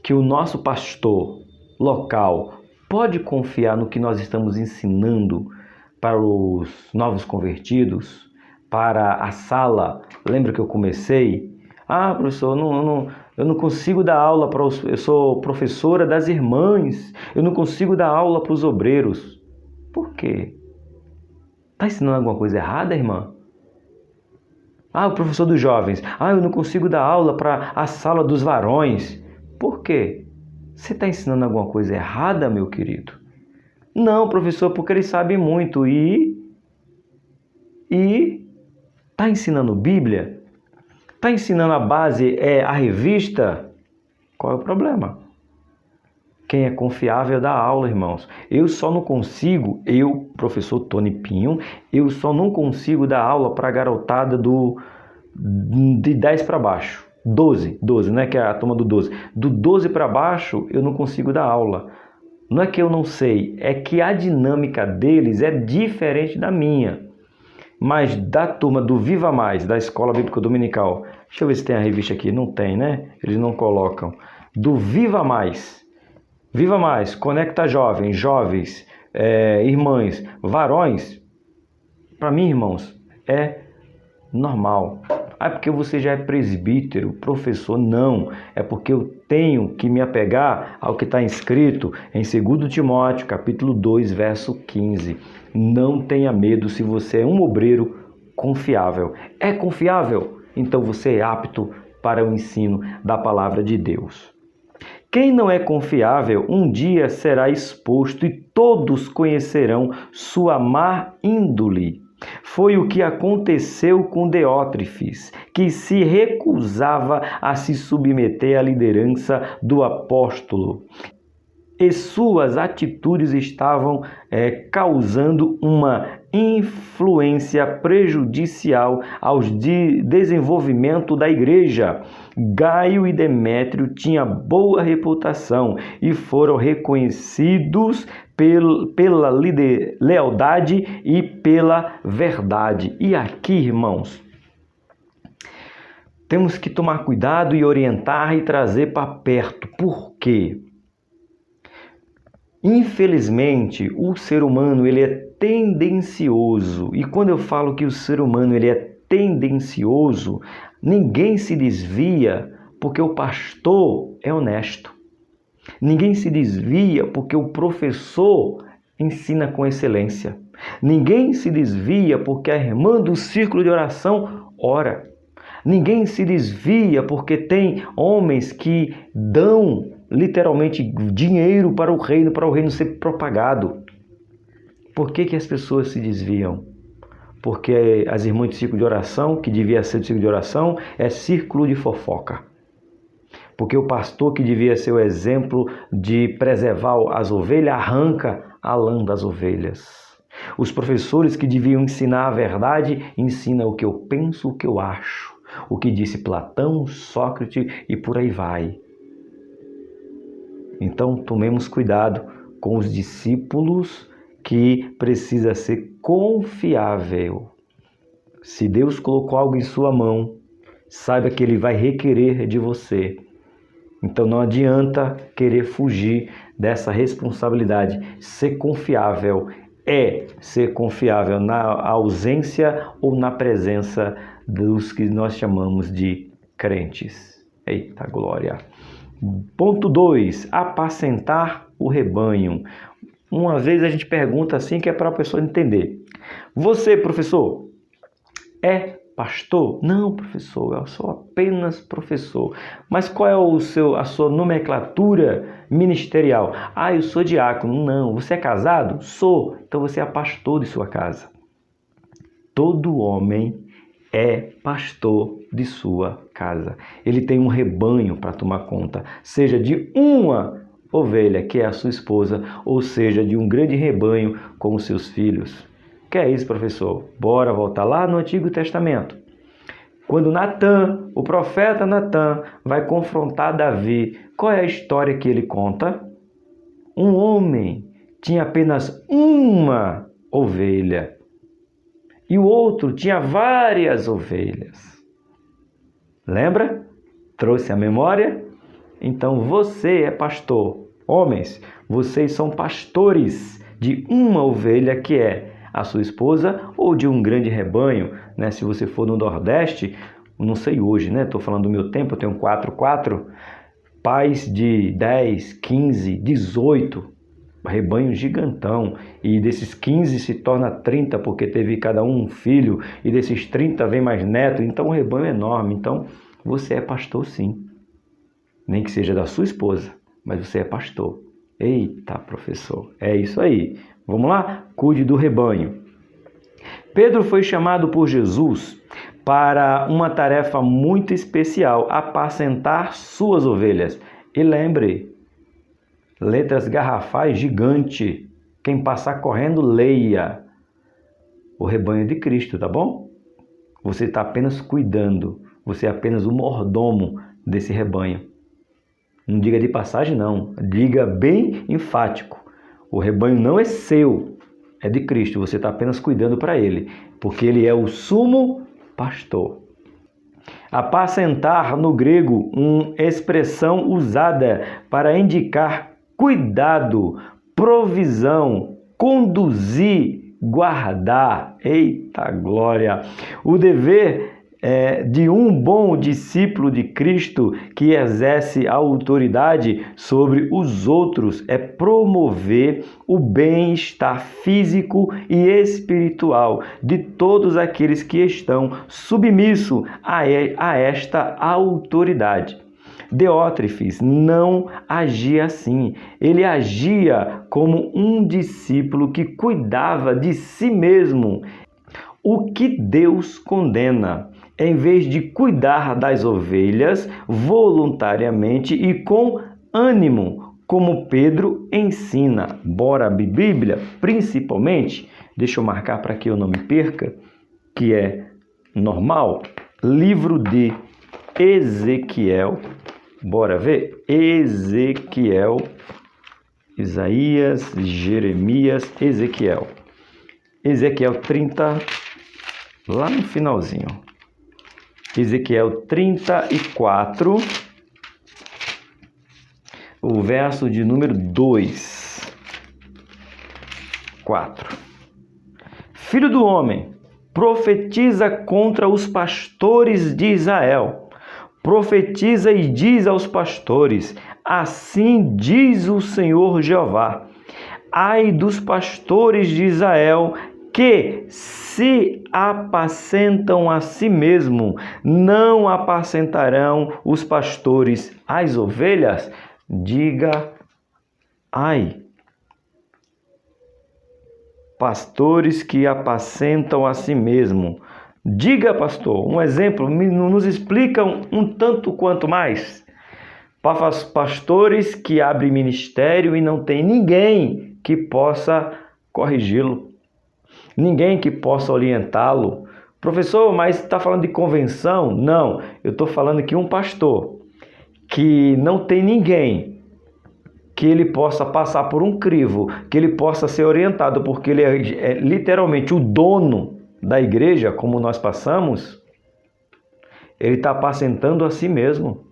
que o nosso pastor local pode confiar no que nós estamos ensinando para os novos convertidos? Para a sala? Lembra que eu comecei? Professor, eu não consigo dar aula eu sou professora das irmãs, eu não consigo dar aula para os obreiros. Por quê? Está ensinando alguma coisa errada, irmã? O professor dos jovens, eu não consigo dar aula para a sala dos varões. Por quê? Você está ensinando alguma coisa errada, meu querido? Não, professor, porque eles sabem muito. E está ensinando Bíblia? Está ensinando a base, a revista? Qual é o problema? Quem é confiável dá aula, irmãos. Eu só não consigo, professor Tony Pinho, eu só não consigo dar aula para a garotada de 10 para baixo. 12, né? Que é a turma do 12. Do 12 para baixo, eu não consigo dar aula. Não é que eu não sei, é que a dinâmica deles é diferente da minha. Mas da turma do Viva Mais, da Escola Bíblica Dominical, deixa eu ver se tem a revista aqui, não tem, né? Eles não colocam. Do Viva Mais, Conecta Jovens, irmãs, varões, para mim, irmãos, é normal. Porque você já é presbítero, professor? Não, é porque eu tenho que me apegar ao que está escrito em 2 Timóteo, capítulo 2, verso 15. Não tenha medo se você é um obreiro confiável. É confiável? Então você é apto para o ensino da palavra de Deus. Quem não é confiável, um dia será exposto e todos conhecerão sua má índole. Foi o que aconteceu com Diótrefes, que se recusava a se submeter à liderança do apóstolo. E suas atitudes estavam causando uma influência prejudicial ao desenvolvimento da igreja. Gaio e Demétrio tinham boa reputação e foram reconhecidos pela lealdade e pela verdade. E aqui, irmãos, temos que tomar cuidado e orientar e trazer para perto. Por quê? Infelizmente, o ser humano ele é tendencioso. E quando eu falo que o ser humano ele é tendencioso, ninguém se desvia porque o pastor é honesto. Ninguém se desvia porque o professor ensina com excelência. Ninguém se desvia porque a irmã do círculo de oração ora. Ninguém se desvia porque tem homens que dão literalmente dinheiro para o reino ser propagado. Por que as pessoas se desviam? Porque as irmãs de círculo de oração, que devia ser de círculo de oração, é círculo de fofoca. Porque o pastor que devia ser o exemplo de preservar as ovelhas, arranca a lã das ovelhas. Os professores que deviam ensinar a verdade, ensinam o que eu penso, o que eu acho. O que disse Platão, Sócrates e por aí vai. Então, tomemos cuidado com os discípulos que precisa ser confiável. Se Deus colocou algo em sua mão, saiba que Ele vai requerer de você. Então, não adianta querer fugir dessa responsabilidade. Ser confiável é ser confiável na ausência ou na presença dos que nós chamamos de crentes. Eita glória! Ponto 2. Apacentar o rebanho. Uma vez a gente pergunta assim que é para a pessoa entender. Você, professor, é pastor? Não, professor, eu sou apenas professor. Mas qual é a sua nomenclatura ministerial? Eu sou diácono. Não. Você é casado? Sou. Então você é pastor de sua casa. Todo homem é pastor de sua casa. Ele tem um rebanho para tomar conta, seja de uma ovelha, que é a sua esposa, ou seja, de um grande rebanho com os seus filhos. Que é isso, professor? Bora voltar lá no Antigo Testamento. Quando Natã, o profeta Natã, vai confrontar Davi, qual é a história que ele conta? Um homem tinha apenas uma ovelha. E o outro tinha várias ovelhas. Lembra? Trouxe a memória? Então você é pastor. Homens, vocês são pastores de uma ovelha que é a sua esposa ou de um grande rebanho. Né? Se você for no Nordeste, não sei hoje, né? Estou falando do meu tempo, eu tenho 4, pais de 10, 15, 18 rebanho gigantão, e desses 15 se torna 30 porque teve cada um filho, e desses 30 vem mais neto, então o rebanho é enorme. Então você é pastor sim, nem que seja da sua esposa, mas você é pastor. Eita, professor, é isso aí. Vamos lá? Cuide do rebanho. Pedro foi chamado por Jesus para uma tarefa muito especial, apacentar suas ovelhas. E lembre, letras garrafais gigante. Quem passar correndo, leia. O rebanho de Cristo, tá bom? Você está apenas cuidando. Você é apenas o mordomo desse rebanho. Não diga de passagem, não. Diga bem enfático. O rebanho não é seu, é de Cristo. Você está apenas cuidando para Ele, porque Ele é o sumo pastor. Apacentar, no grego, uma expressão usada para indicar cuidado, provisão, conduzir, guardar. Eita glória! O dever de um bom discípulo de Cristo que exerce a autoridade sobre os outros é promover o bem-estar físico e espiritual de todos aqueles que estão submissos a esta autoridade. Diótrefes não agia assim. Ele agia como um discípulo que cuidava de si mesmo. o que Deus condena, em vez de cuidar das ovelhas voluntariamente e com ânimo, como Pedro ensina. Bora abrir Bíblia, principalmente, deixa eu marcar para que eu não me perca, que é normal, livro de Ezequiel. Bora ver? Ezequiel, Isaías, Jeremias, Ezequiel. Ezequiel 30, lá no finalzinho. Ezequiel 34, o verso de número 2. 4. Filho do homem, profetiza contra os pastores de Israel. Profetiza e diz aos pastores: assim diz o Senhor Jeová: ai dos pastores de Israel que se apacentam a si mesmo, não apacentarão os pastores as ovelhas? Diga ai. Pastores que apacentam a si mesmo. Diga, pastor, um exemplo, nos explica um tanto quanto mais. Pastores que abrem ministério e não tem ninguém que possa corrigi-lo, ninguém que possa orientá-lo. Professor, mas está falando de convenção? Não, eu estou falando que um pastor que não tem ninguém que ele possa passar por um crivo, que ele possa ser orientado, porque ele é literalmente o dono da igreja, como nós passamos, ele está apacentando a si mesmo.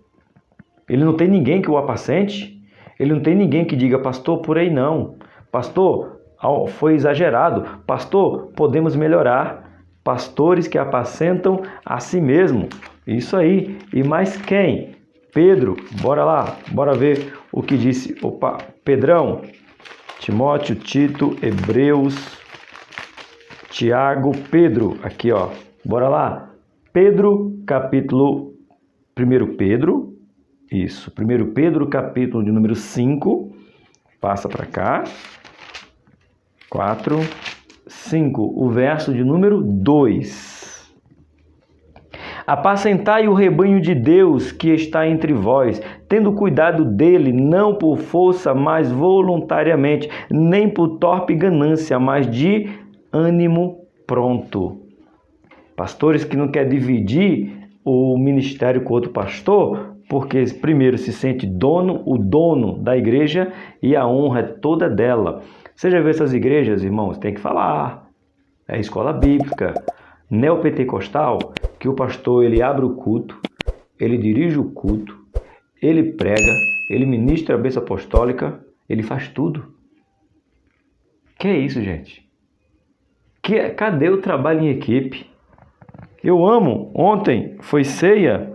Ele não tem ninguém que o apacente, ele não tem ninguém que diga: pastor, por aí não, pastor, foi exagerado, pastor, podemos melhorar. Pastores que apacentam a si mesmo, isso aí. E mais quem? Pedro, bora lá, bora ver o que disse. Opa, Pedrão, Timóteo, Tito, Hebreus, Tiago, Pedro, aqui ó, bora lá. Pedro, capítulo, 1 Pedro, isso, 1 Pedro, capítulo de número 5, passa para cá, 4, 5, o verso de número 2. Apacentai o rebanho de Deus que está entre vós, tendo cuidado dele, não por força, mas voluntariamente, nem por torpe ganância, mas de ânimo pronto. Pastores que não querem dividir o ministério com outro pastor, porque primeiro se sente o dono da igreja, e a honra é toda dela. Você já viu essas igrejas, irmãos? Tem que falar. É escola bíblica, neopentecostal, que o pastor ele abre o culto, ele dirige o culto, ele prega, ele ministra a bênção apostólica, ele faz tudo. Que é isso, gente? Cadê o trabalho em equipe? Eu amo. Ontem foi ceia,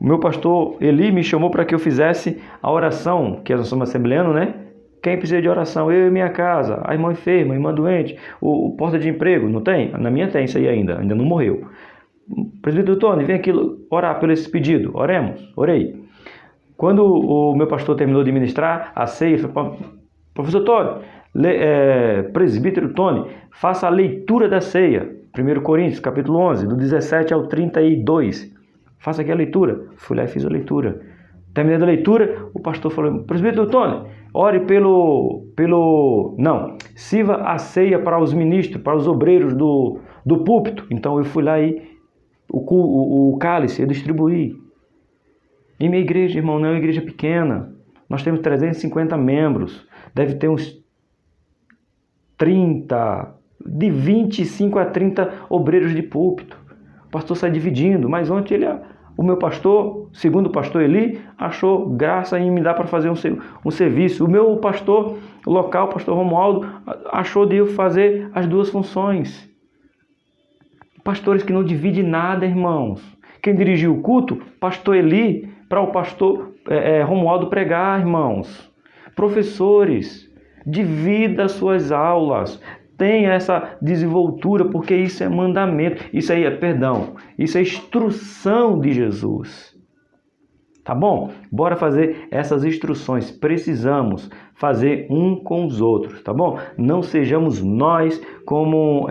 o meu pastor Eli me chamou para que eu fizesse a oração, que nós somos assembleanos, né? Quem precisa de oração? Eu e minha casa, a irmã enferma, a irmã doente, o porta de emprego, não tem? Na minha tem isso aí ainda não morreu. Presbítero Tony, vem aqui orar pelo esse pedido. Oremos, orei. Quando o meu pastor terminou de ministrar a ceia, ele falou: professor Tony, presbítero Tony, faça a leitura da ceia. 1 Coríntios, capítulo 11, do 17 ao 32. Faça aqui a leitura. Fui lá e fiz a leitura. Terminando a leitura, o pastor falou: presbítero Tony, ore sirva a ceia para os ministros, para os obreiros do púlpito. Então eu fui lá e o cálice eu distribuí. E minha igreja, irmão, não é uma igreja pequena. Nós temos 350 membros. Deve ter uns 30, de 25 a 30 obreiros de púlpito. O pastor sai dividindo, mas ontem o meu pastor, segundo o pastor Eli, achou graça em me dar para fazer um serviço. O meu pastor local, o pastor Romualdo, achou de eu fazer as duas funções. Pastores que não dividem nada, irmãos. Quem dirigiu o culto? Pastor Eli, para o pastor Romualdo pregar, irmãos. Professores, divida suas aulas. Tenha essa desenvoltura, porque isso é mandamento. Isso aí isso é instrução de Jesus. Tá bom? Bora fazer essas instruções. Precisamos fazer um com os outros, tá bom? Não sejamos nós como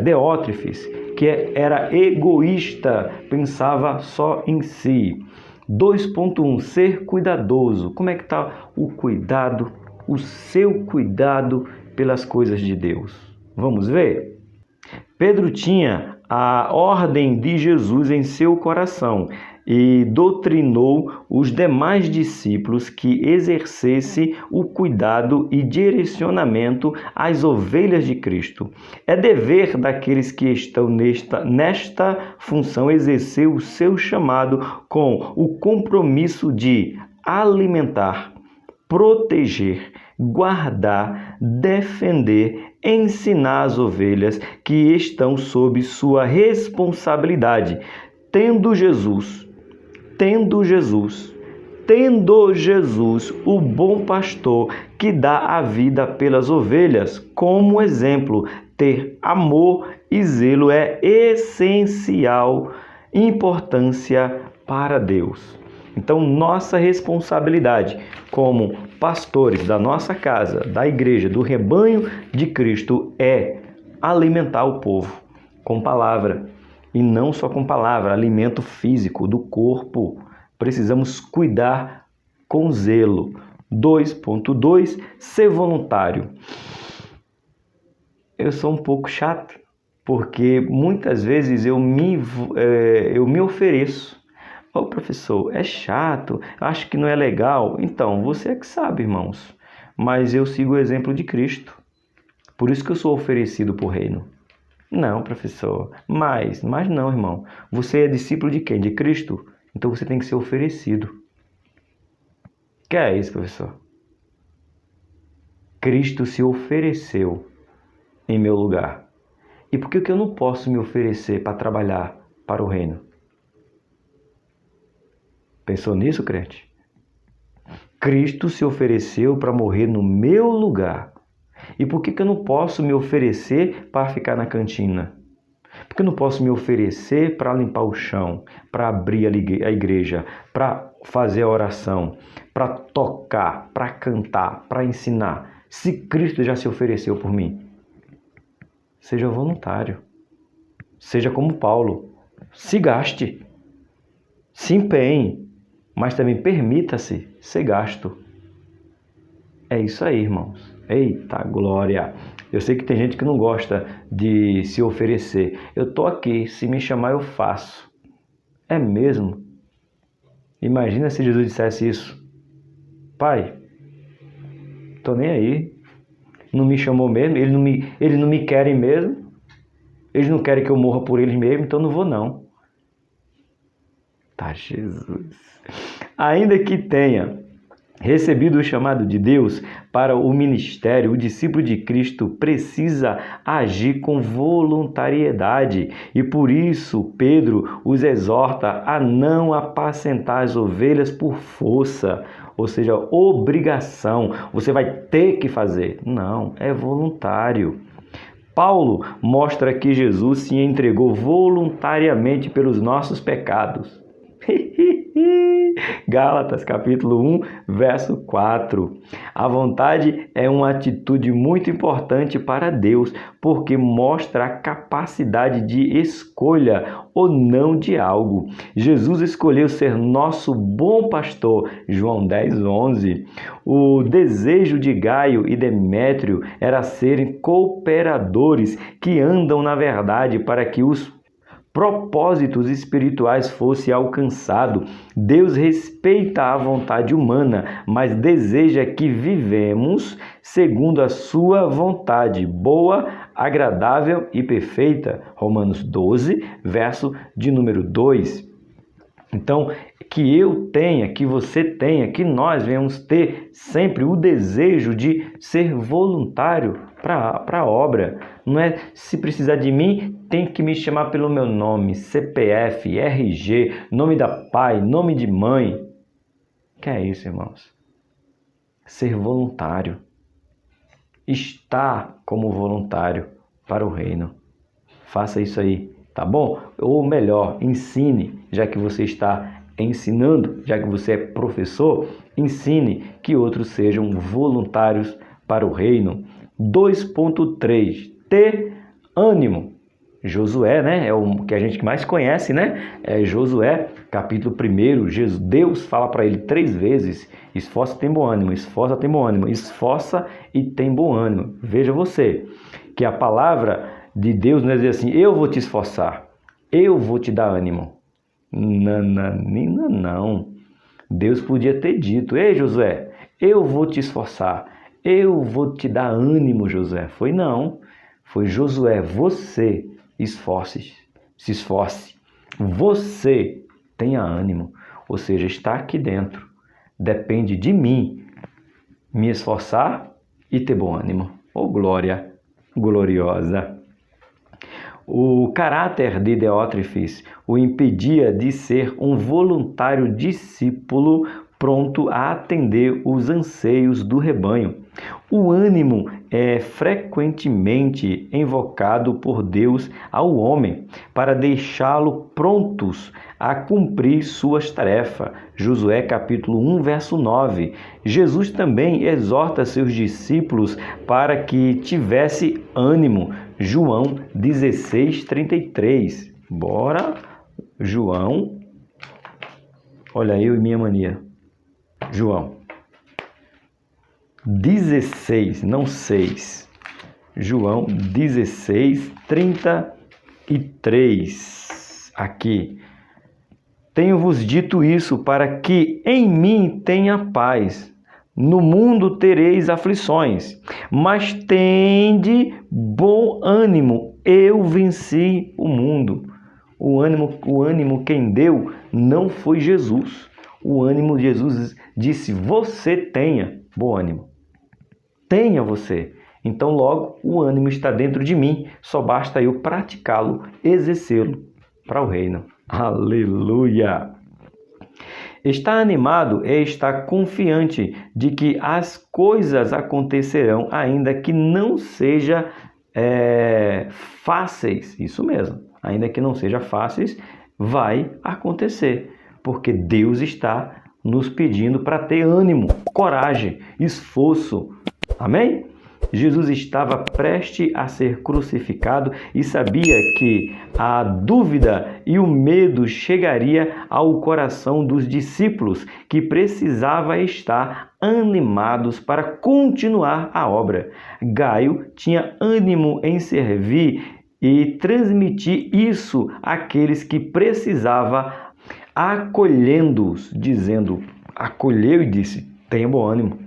Diótrefes, que era egoísta, pensava só em si. 2.1. Ser cuidadoso. Como é que está o cuidado, o seu cuidado pelas coisas de Deus? Vamos ver? Pedro tinha a ordem de Jesus em seu coração e doutrinou os demais discípulos que exercesse o cuidado e direcionamento às ovelhas de Cristo. É dever daqueles que estão nesta função exercer o seu chamado com o compromisso de alimentar, proteger, guardar, defender, ensinar as ovelhas que estão sob sua responsabilidade, tendo Jesus, o bom pastor que dá a vida pelas ovelhas, como exemplo. Ter amor e zelo é essencial importância para Deus. Então, nossa responsabilidade como pastores da nossa casa, da igreja, do rebanho de Cristo é alimentar o povo com palavra. E não só com palavra, alimento físico do corpo. Precisamos cuidar com zelo. 2.2. Ser voluntário. Eu sou um pouco chato, porque muitas vezes eu me ofereço. Ô professor, é chato, acho que não é legal. Então, você é que sabe, irmãos. Mas eu sigo o exemplo de Cristo. Por isso que eu sou oferecido por reino. Não, professor, mas não, irmão. Você é discípulo de quem? De Cristo? Então você tem que ser oferecido. Que é isso, professor? Cristo se ofereceu em meu lugar. E por que eu não posso me oferecer para trabalhar para o reino? Pensou nisso, crente? Cristo se ofereceu para morrer no meu lugar. E por que eu não posso me oferecer para ficar na cantina? Por que eu não posso me oferecer para limpar o chão, para abrir a igreja, para fazer a oração, para tocar, para cantar, para ensinar? Se Cristo já se ofereceu por mim, seja voluntário. Seja como Paulo. Se gaste. Se empenhe. Mas também permita-se ser gasto. É isso aí, irmãos. Eita glória! Eu sei que tem gente que não gosta de se oferecer. Eu estou aqui, se me chamar eu faço. É mesmo? Imagina se Jesus dissesse isso. Pai, estou nem aí. Não me chamou mesmo? Eles não me querem mesmo? Eles não querem que eu morra por eles mesmo? Então não vou não. Tá, Jesus. Ainda que tenha recebido o chamado de Deus para o ministério, o discípulo de Cristo precisa agir com voluntariedade. E por isso Pedro os exorta a não apacentar as ovelhas por força, ou seja, obrigação. Você vai ter que fazer. Não, é voluntário. Paulo mostra que Jesus se entregou voluntariamente pelos nossos pecados. Gálatas capítulo 1, verso 4. A vontade é uma atitude muito importante para Deus, porque mostra a capacidade de escolha ou não de algo. Jesus escolheu ser nosso bom pastor, João 10:11. O desejo de Gaio e Demétrio era serem cooperadores que andam na verdade para que os propósitos espirituais fosse alcançado. Deus respeita a vontade humana, mas deseja que vivemos segundo a sua vontade, boa, agradável e perfeita. Romanos 12, verso de número 2. Então, que eu tenha, que você tenha, que nós venhamos ter sempre o desejo de ser voluntário para a obra. Não é se precisar de mim, tem que me chamar pelo meu nome, CPF, RG, nome da pai, nome de mãe. Que é isso, irmãos? Ser voluntário. Estar como voluntário para o reino. Faça isso aí, tá bom? Ou melhor, ensine, já que você está ensinando, já que você é professor, ensine que outros sejam voluntários para o reino. 2.3, ter ânimo. Josué, né? É o que a gente mais conhece, né? É Josué, capítulo 1. Deus fala para ele 3 vezes: esforça e tem bom ânimo, esforça, tem bom ânimo, esforça e tem bom ânimo. Veja você, que a palavra de Deus não é dizer assim: eu vou te esforçar, eu vou te dar ânimo. Não. Deus podia ter dito: ei, Josué, eu vou te esforçar, eu vou te dar ânimo, Josué. Foi não. Foi Josué, você se esforce. Você tenha ânimo. Ou seja, está aqui dentro. Depende de mim me esforçar e ter bom ânimo. Oh, glória gloriosa! O caráter de Diótrefes o impedia de ser um voluntário discípulo pronto a atender os anseios do rebanho. O ânimo é frequentemente invocado por Deus ao homem para deixá-lo prontos a cumprir suas tarefas. Josué capítulo 1, verso 9. Jesus também exorta seus discípulos para que tivesse ânimo. João 16, 33. Bora, João. Olha eu e minha mania. João 16, não 6. João 16, 33. Aqui. Tenho-vos dito isso para que em mim tenha paz. No mundo tereis aflições, mas tende bom ânimo. Eu venci o mundo. O ânimo quem deu não foi Jesus. O ânimo de Jesus disse: você tenha bom ânimo. Tenha você. Então logo o ânimo está dentro de mim. Só basta eu praticá-lo, exercê-lo para o reino. Aleluia! Estar animado é estar confiante de que as coisas acontecerão, ainda que não seja fáceis. Isso mesmo. Ainda que não seja fáceis, vai acontecer. Porque Deus está nos pedindo para ter ânimo, coragem, esforço. Amém? Jesus estava prestes a ser crucificado e sabia que a dúvida e o medo chegaria ao coração dos discípulos, que precisava estar animados para continuar a obra. Gaio tinha ânimo em servir e transmitir isso àqueles que precisava, acolhendo-os, dizendo, acolheu e disse: tenha bom ânimo,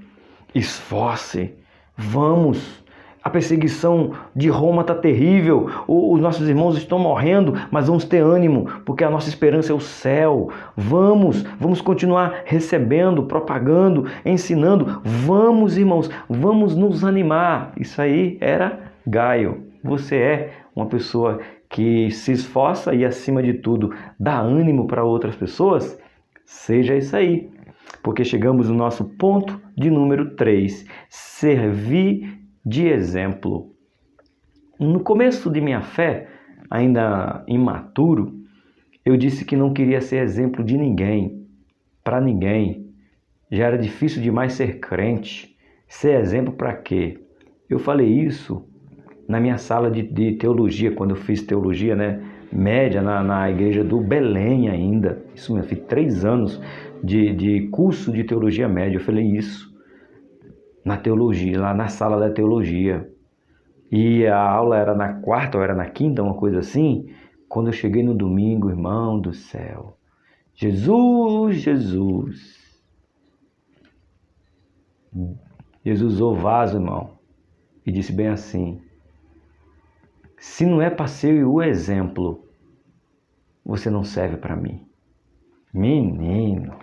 esforce. Vamos, a perseguição de Roma está terrível, os nossos irmãos estão morrendo, mas vamos ter ânimo, porque a nossa esperança é o céu. Vamos continuar recebendo, propagando, ensinando. Vamos, irmãos, vamos nos animar. Isso aí era Gaio. Você é uma pessoa que se esforça e, acima de tudo, dá ânimo para outras pessoas? Seja isso aí. Porque chegamos no nosso ponto de número 3, servir de exemplo. No começo de minha fé, ainda imaturo, eu disse que não queria ser exemplo de ninguém, para ninguém. Já era difícil demais ser crente. Ser exemplo para quê? Eu falei isso na minha sala de teologia, quando eu fiz teologia, né, média na igreja do Belém ainda. Isso mesmo, fiz 3 anos de curso de teologia média. Eu falei isso na teologia, lá na sala da teologia. E a aula era na quarta ou era na quinta, uma coisa assim. Quando eu cheguei no domingo, irmão do céu, Jesus usou o vaso, irmão, e disse bem assim: se não é para ser o exemplo, você não serve para mim. Menino,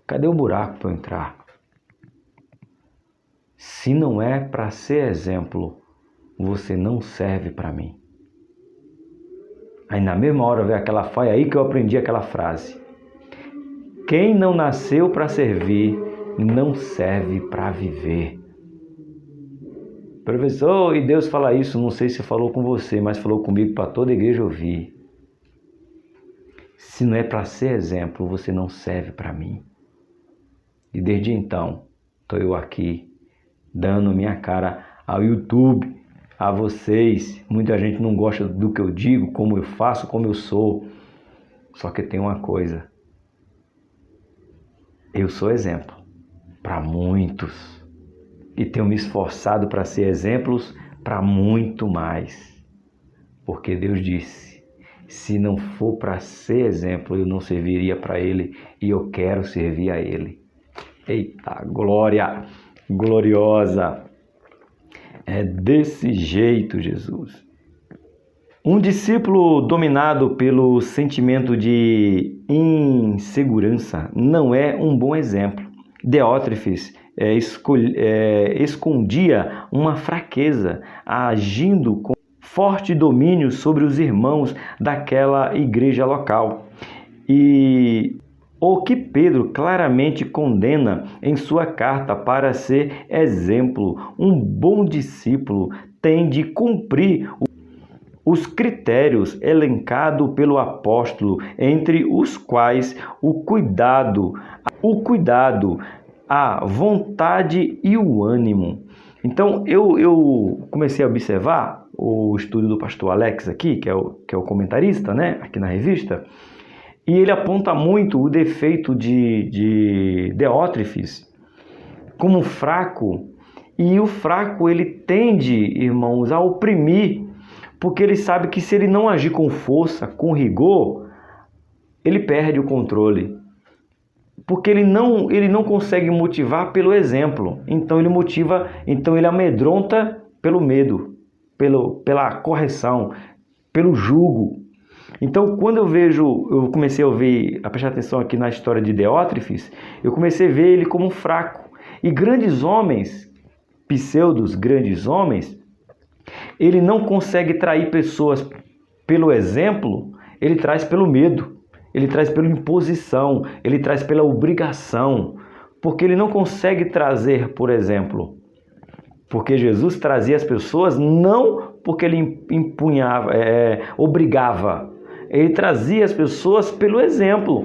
cadê o buraco para eu entrar? Se não é para ser exemplo, você não serve para mim. Aí na mesma hora veio aquela foi aí que eu aprendi aquela frase: quem não nasceu para servir, não serve para viver. Professor, e Deus fala isso, não sei se falou com você, mas falou comigo para toda a igreja ouvir. Se não é para ser exemplo, você não serve para mim. E desde então, estou eu aqui, dando minha cara ao YouTube, a vocês. Muita gente não gosta do que eu digo, como eu faço, como eu sou. Só que tem uma coisa. Eu sou exemplo para muitos. E tenho me esforçado para ser exemplos para muito mais. Porque Deus disse, se não for para ser exemplo, eu não serviria para Ele e eu quero servir a Ele. Eita, glória, gloriosa. É desse jeito, Jesus. Um discípulo dominado pelo sentimento de insegurança não é um bom exemplo. Diótrefes escondia uma fraqueza, agindo com forte domínio sobre os irmãos daquela igreja local. E o que Pedro claramente condena em sua carta para ser exemplo, um bom discípulo tem de cumprir os critérios elencados pelo apóstolo, entre os quais o cuidado, a vontade e o ânimo. Então, eu comecei a observar o estudo do pastor Alex aqui, que é o comentarista, né, aqui na revista, e ele aponta muito o defeito de Diótrefes como fraco, e o fraco ele tende, irmãos, a oprimir, porque ele sabe que se ele não agir com força, com rigor, ele perde o controle. Porque ele não consegue motivar pelo exemplo. Então ele amedronta pelo medo, pela correção, pelo jugo. Então quando eu comecei a prestar atenção aqui na história de Diótrefes, eu comecei a ver ele como fraco. E grandes homens, pseudos grandes homens, ele não consegue trair pessoas pelo exemplo, ele traz pelo medo. Ele traz pela imposição, ele traz pela obrigação, porque ele não consegue trazer, por exemplo, porque Jesus trazia as pessoas não porque ele obrigava, ele trazia as pessoas pelo exemplo.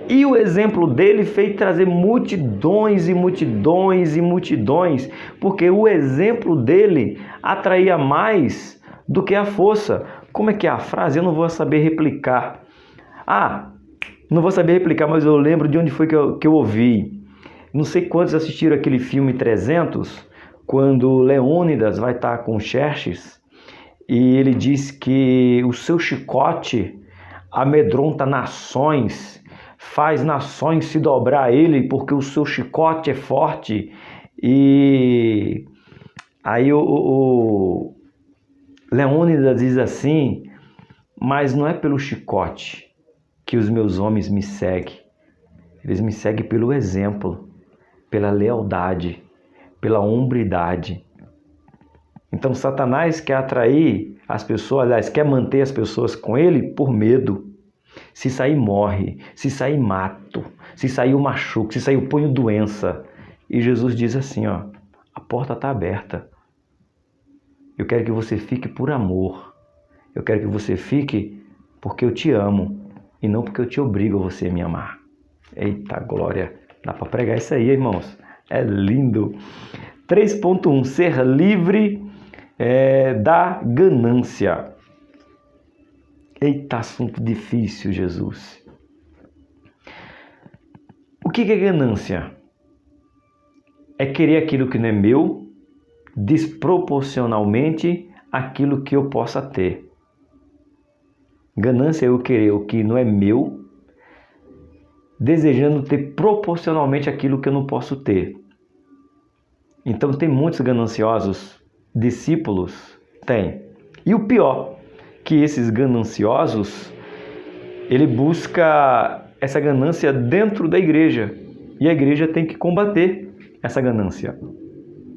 E o exemplo dele fez trazer multidões e multidões e multidões, porque o exemplo dele atraía mais do que a força. Como é que é a frase? Eu não vou saber replicar. Não vou saber replicar, mas eu lembro de onde foi que eu ouvi. Não sei quantos assistiram aquele filme 300, quando Leônidas vai estar com Xerxes, e ele diz que o seu chicote amedronta nações, faz nações se dobrar a ele, porque o seu chicote é forte. E aí o Leônidas diz assim, mas não é pelo chicote que os meus homens me seguem. Eles me seguem pelo exemplo, pela lealdade, pela hombridade. Então Satanás quer atrair as pessoas, aliás, quer manter as pessoas com ele por medo. Se sair, morre. Se sair, mato. Se sair, eu machuco. Se sair, eu ponho doença. E Jesus diz assim, a porta está aberta. Eu quero que você fique por amor. Eu quero que você fique porque eu te amo. E não porque eu te obrigo a você me amar. Eita glória! Dá para pregar isso aí, irmãos? É lindo! 3.1. Ser livre da ganância. Eita, assunto difícil, Jesus. O que é ganância? É querer aquilo que não é meu, desproporcionalmente aquilo que eu possa ter. Ganância é eu querer o que não é meu, desejando ter proporcionalmente aquilo que eu não posso ter. Então tem muitos gananciosos discípulos? Tem. E o pior, que esses gananciosos, ele busca essa ganância dentro da igreja. E a igreja tem que combater essa ganância.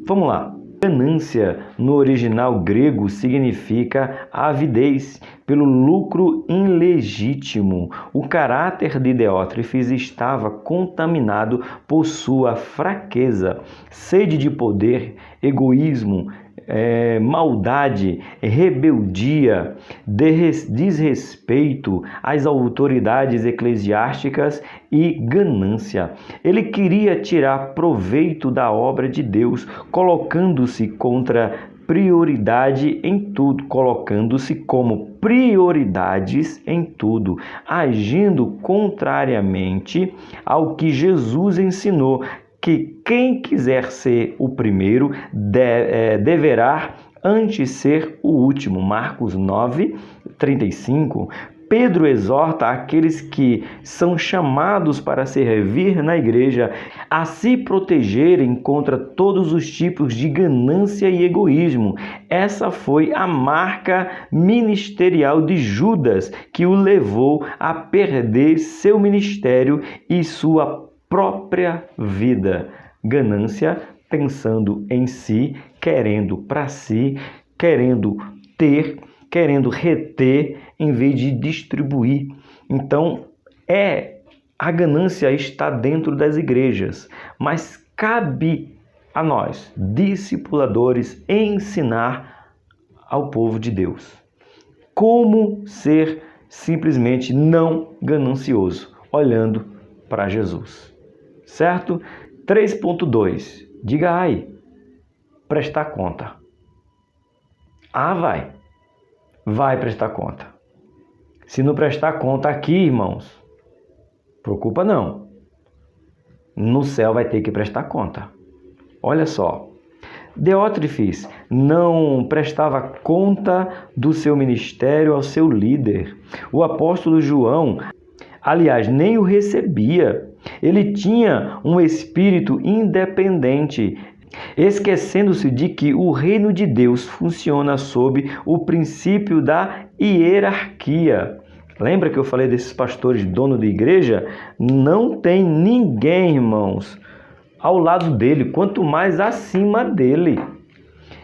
Vamos lá. Ganância, no original grego, significa avidez, pelo lucro ilegítimo. O caráter de Diótrefes estava contaminado por sua fraqueza, sede de poder, egoísmo, maldade, rebeldia, desrespeito às autoridades eclesiásticas e ganância. Ele queria tirar proveito da obra de Deus, colocando-se como prioridades em tudo, agindo contrariamente ao que Jesus ensinou, que quem quiser ser o primeiro deverá antes ser o último. Marcos 9:35. Pedro exorta aqueles que são chamados para servir na igreja a se protegerem contra todos os tipos de ganância e egoísmo. Essa foi a marca ministerial de Judas, que o levou a perder seu ministério e sua própria vida. Ganância, pensando em si, querendo para si, querendo ter, querendo reter, em vez de distribuir. Então, a ganância está dentro das igrejas, mas cabe a nós, discipuladores, ensinar ao povo de Deus como ser simplesmente não ganancioso, olhando para Jesus. Certo? 3.2. Diga aí. Prestar conta. Vai prestar conta. Se não prestar conta aqui, irmãos, preocupa não. No céu vai ter que prestar conta. Olha só. Diótrefes não prestava conta do seu ministério ao seu líder. O apóstolo João, aliás, nem o recebia. Ele tinha um espírito independente, esquecendo-se de que o reino de Deus funciona sob o princípio da hierarquia. Lembra que eu falei desses pastores dono de igreja? Não tem ninguém, irmãos, ao lado dele, quanto mais acima dele.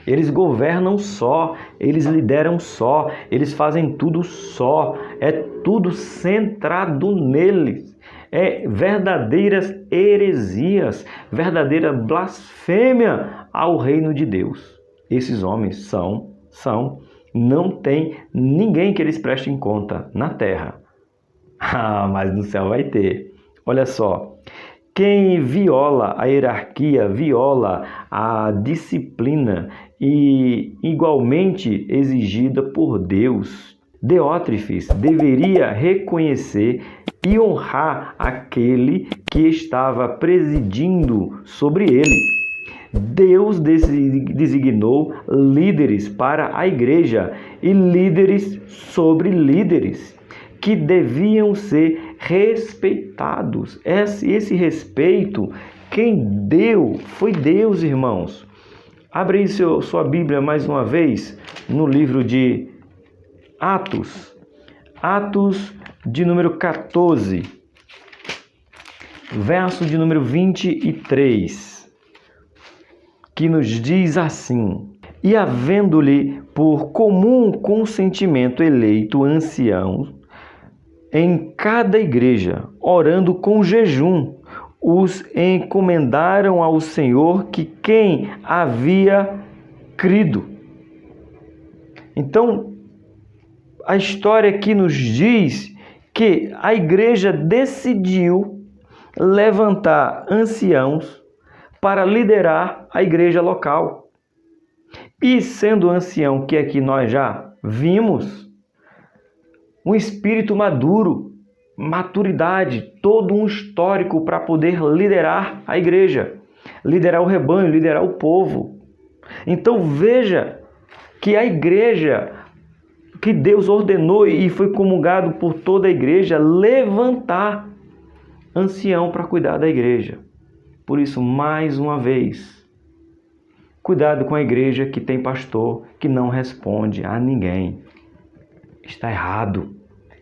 Eles governam só, eles lideram só, eles fazem tudo só, é tudo centrado neles. É verdadeiras heresias, verdadeira blasfêmia ao reino de Deus. Esses homens não tem ninguém que eles prestem conta na terra. Mas no céu vai ter. Olha só, quem viola a hierarquia, viola a disciplina e igualmente exigida por Deus. Diótrefes deveria reconhecer e honrar aquele que estava presidindo sobre ele. Deus designou líderes para a igreja e líderes sobre líderes que deviam ser respeitados. Esse respeito, quem deu foi Deus, irmãos. Abre aí sua Bíblia mais uma vez no livro de Atos de número 14, verso de número 23, que nos diz assim: e havendo-lhe por comum consentimento eleito anciãos em cada igreja, orando com jejum, os encomendaram ao Senhor que quem havia crido. Então, a história aqui nos diz que a igreja decidiu levantar anciãos para liderar a igreja local. E sendo ancião, que aqui nós já vimos, um espírito maduro, maturidade, todo um histórico para poder liderar a igreja, liderar o rebanho, liderar o povo. Então veja que a igreja que Deus ordenou e foi comungado por toda a igreja, levantar ancião para cuidar da igreja. Por isso, mais uma vez, cuidado com a igreja que tem pastor que não responde a ninguém. Está errado,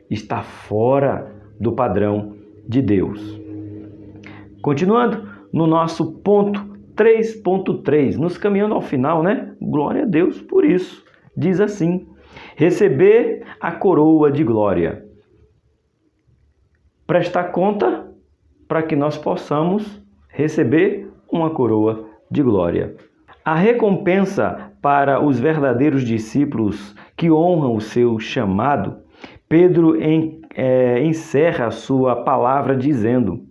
está fora do padrão de Deus. Continuando no nosso ponto 3.3, nos caminhando ao final, né? Glória a Deus por isso. Diz assim: receber a coroa de glória. Prestar conta para que nós possamos receber uma coroa de glória. A recompensa para os verdadeiros discípulos que honram o seu chamado, Pedro encerra a sua palavra dizendo: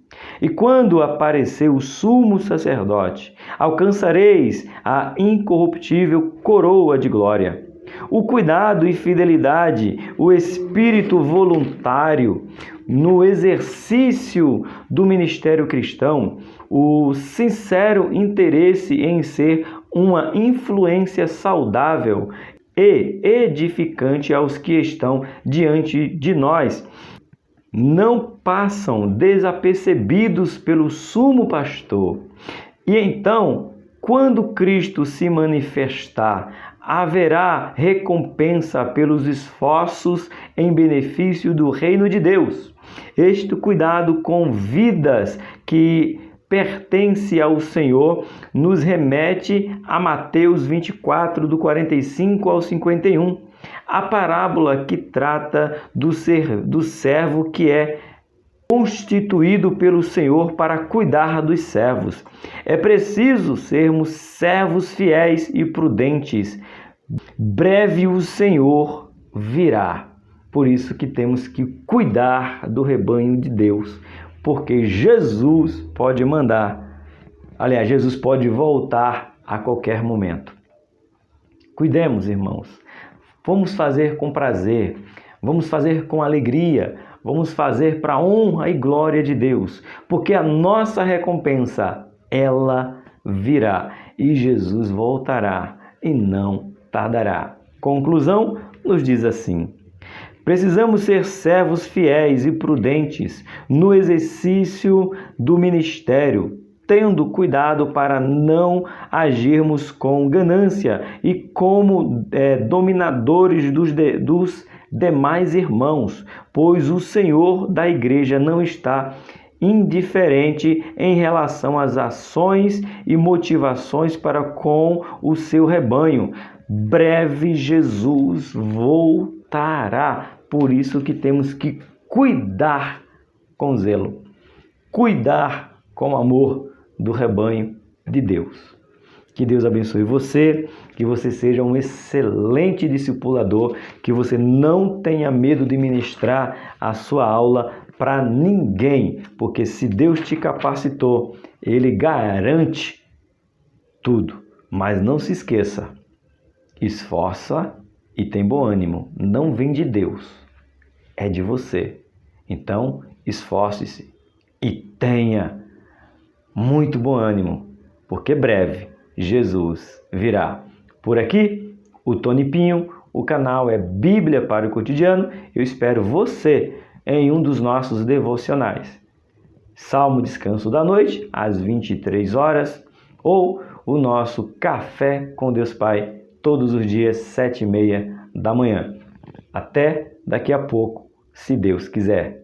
"E quando aparecer o sumo sacerdote, alcançareis a incorruptível coroa de glória." O cuidado e fidelidade, o espírito voluntário no exercício do ministério cristão, o sincero interesse em ser uma influência saudável e edificante aos que estão diante de nós, não passam desapercebidos pelo sumo pastor. E então, quando Cristo se manifestar, haverá recompensa pelos esforços em benefício do reino de Deus. Este cuidado com vidas que pertence ao Senhor nos remete a Mateus 24, do 45 ao 51, a parábola que trata do servo que é constituído pelo Senhor para cuidar dos servos. É preciso sermos servos fiéis e prudentes. Breve o Senhor virá. Por isso que temos que cuidar do rebanho de Deus, porque Jesus pode mandar. Aliás, Jesus pode voltar a qualquer momento. Cuidemos, irmãos. Vamos fazer com prazer, vamos fazer com alegria, vamos fazer para a honra e glória de Deus, porque a nossa recompensa, ela virá e Jesus voltará e não tardará. Conclusão, nos diz assim: precisamos ser servos fiéis e prudentes no exercício do ministério, tendo cuidado para não agirmos com ganância e como dominadores dos demais irmãos, pois o Senhor da igreja não está indiferente em relação às ações e motivações para com o seu rebanho. Breve Jesus voltará, por isso que temos que cuidar com zelo, cuidar com amor do rebanho de Deus. Que Deus abençoe você, que você seja um excelente discipulador, que você não tenha medo de ministrar a sua aula para ninguém, porque se Deus te capacitou, Ele garante tudo. Mas não se esqueça, esforça e tem bom ânimo, não vem de Deus, é de você. Então, esforce-se e tenha muito bom ânimo, porque breve Jesus virá. Por aqui, o Tony Pinho, o canal é Bíblia para o Cotidiano. Eu espero você em um dos nossos devocionais. Salmo Descanso da Noite, às 23 horas, ou o nosso Café com Deus Pai, todos os dias, 7h30 da manhã. Até daqui a pouco, se Deus quiser.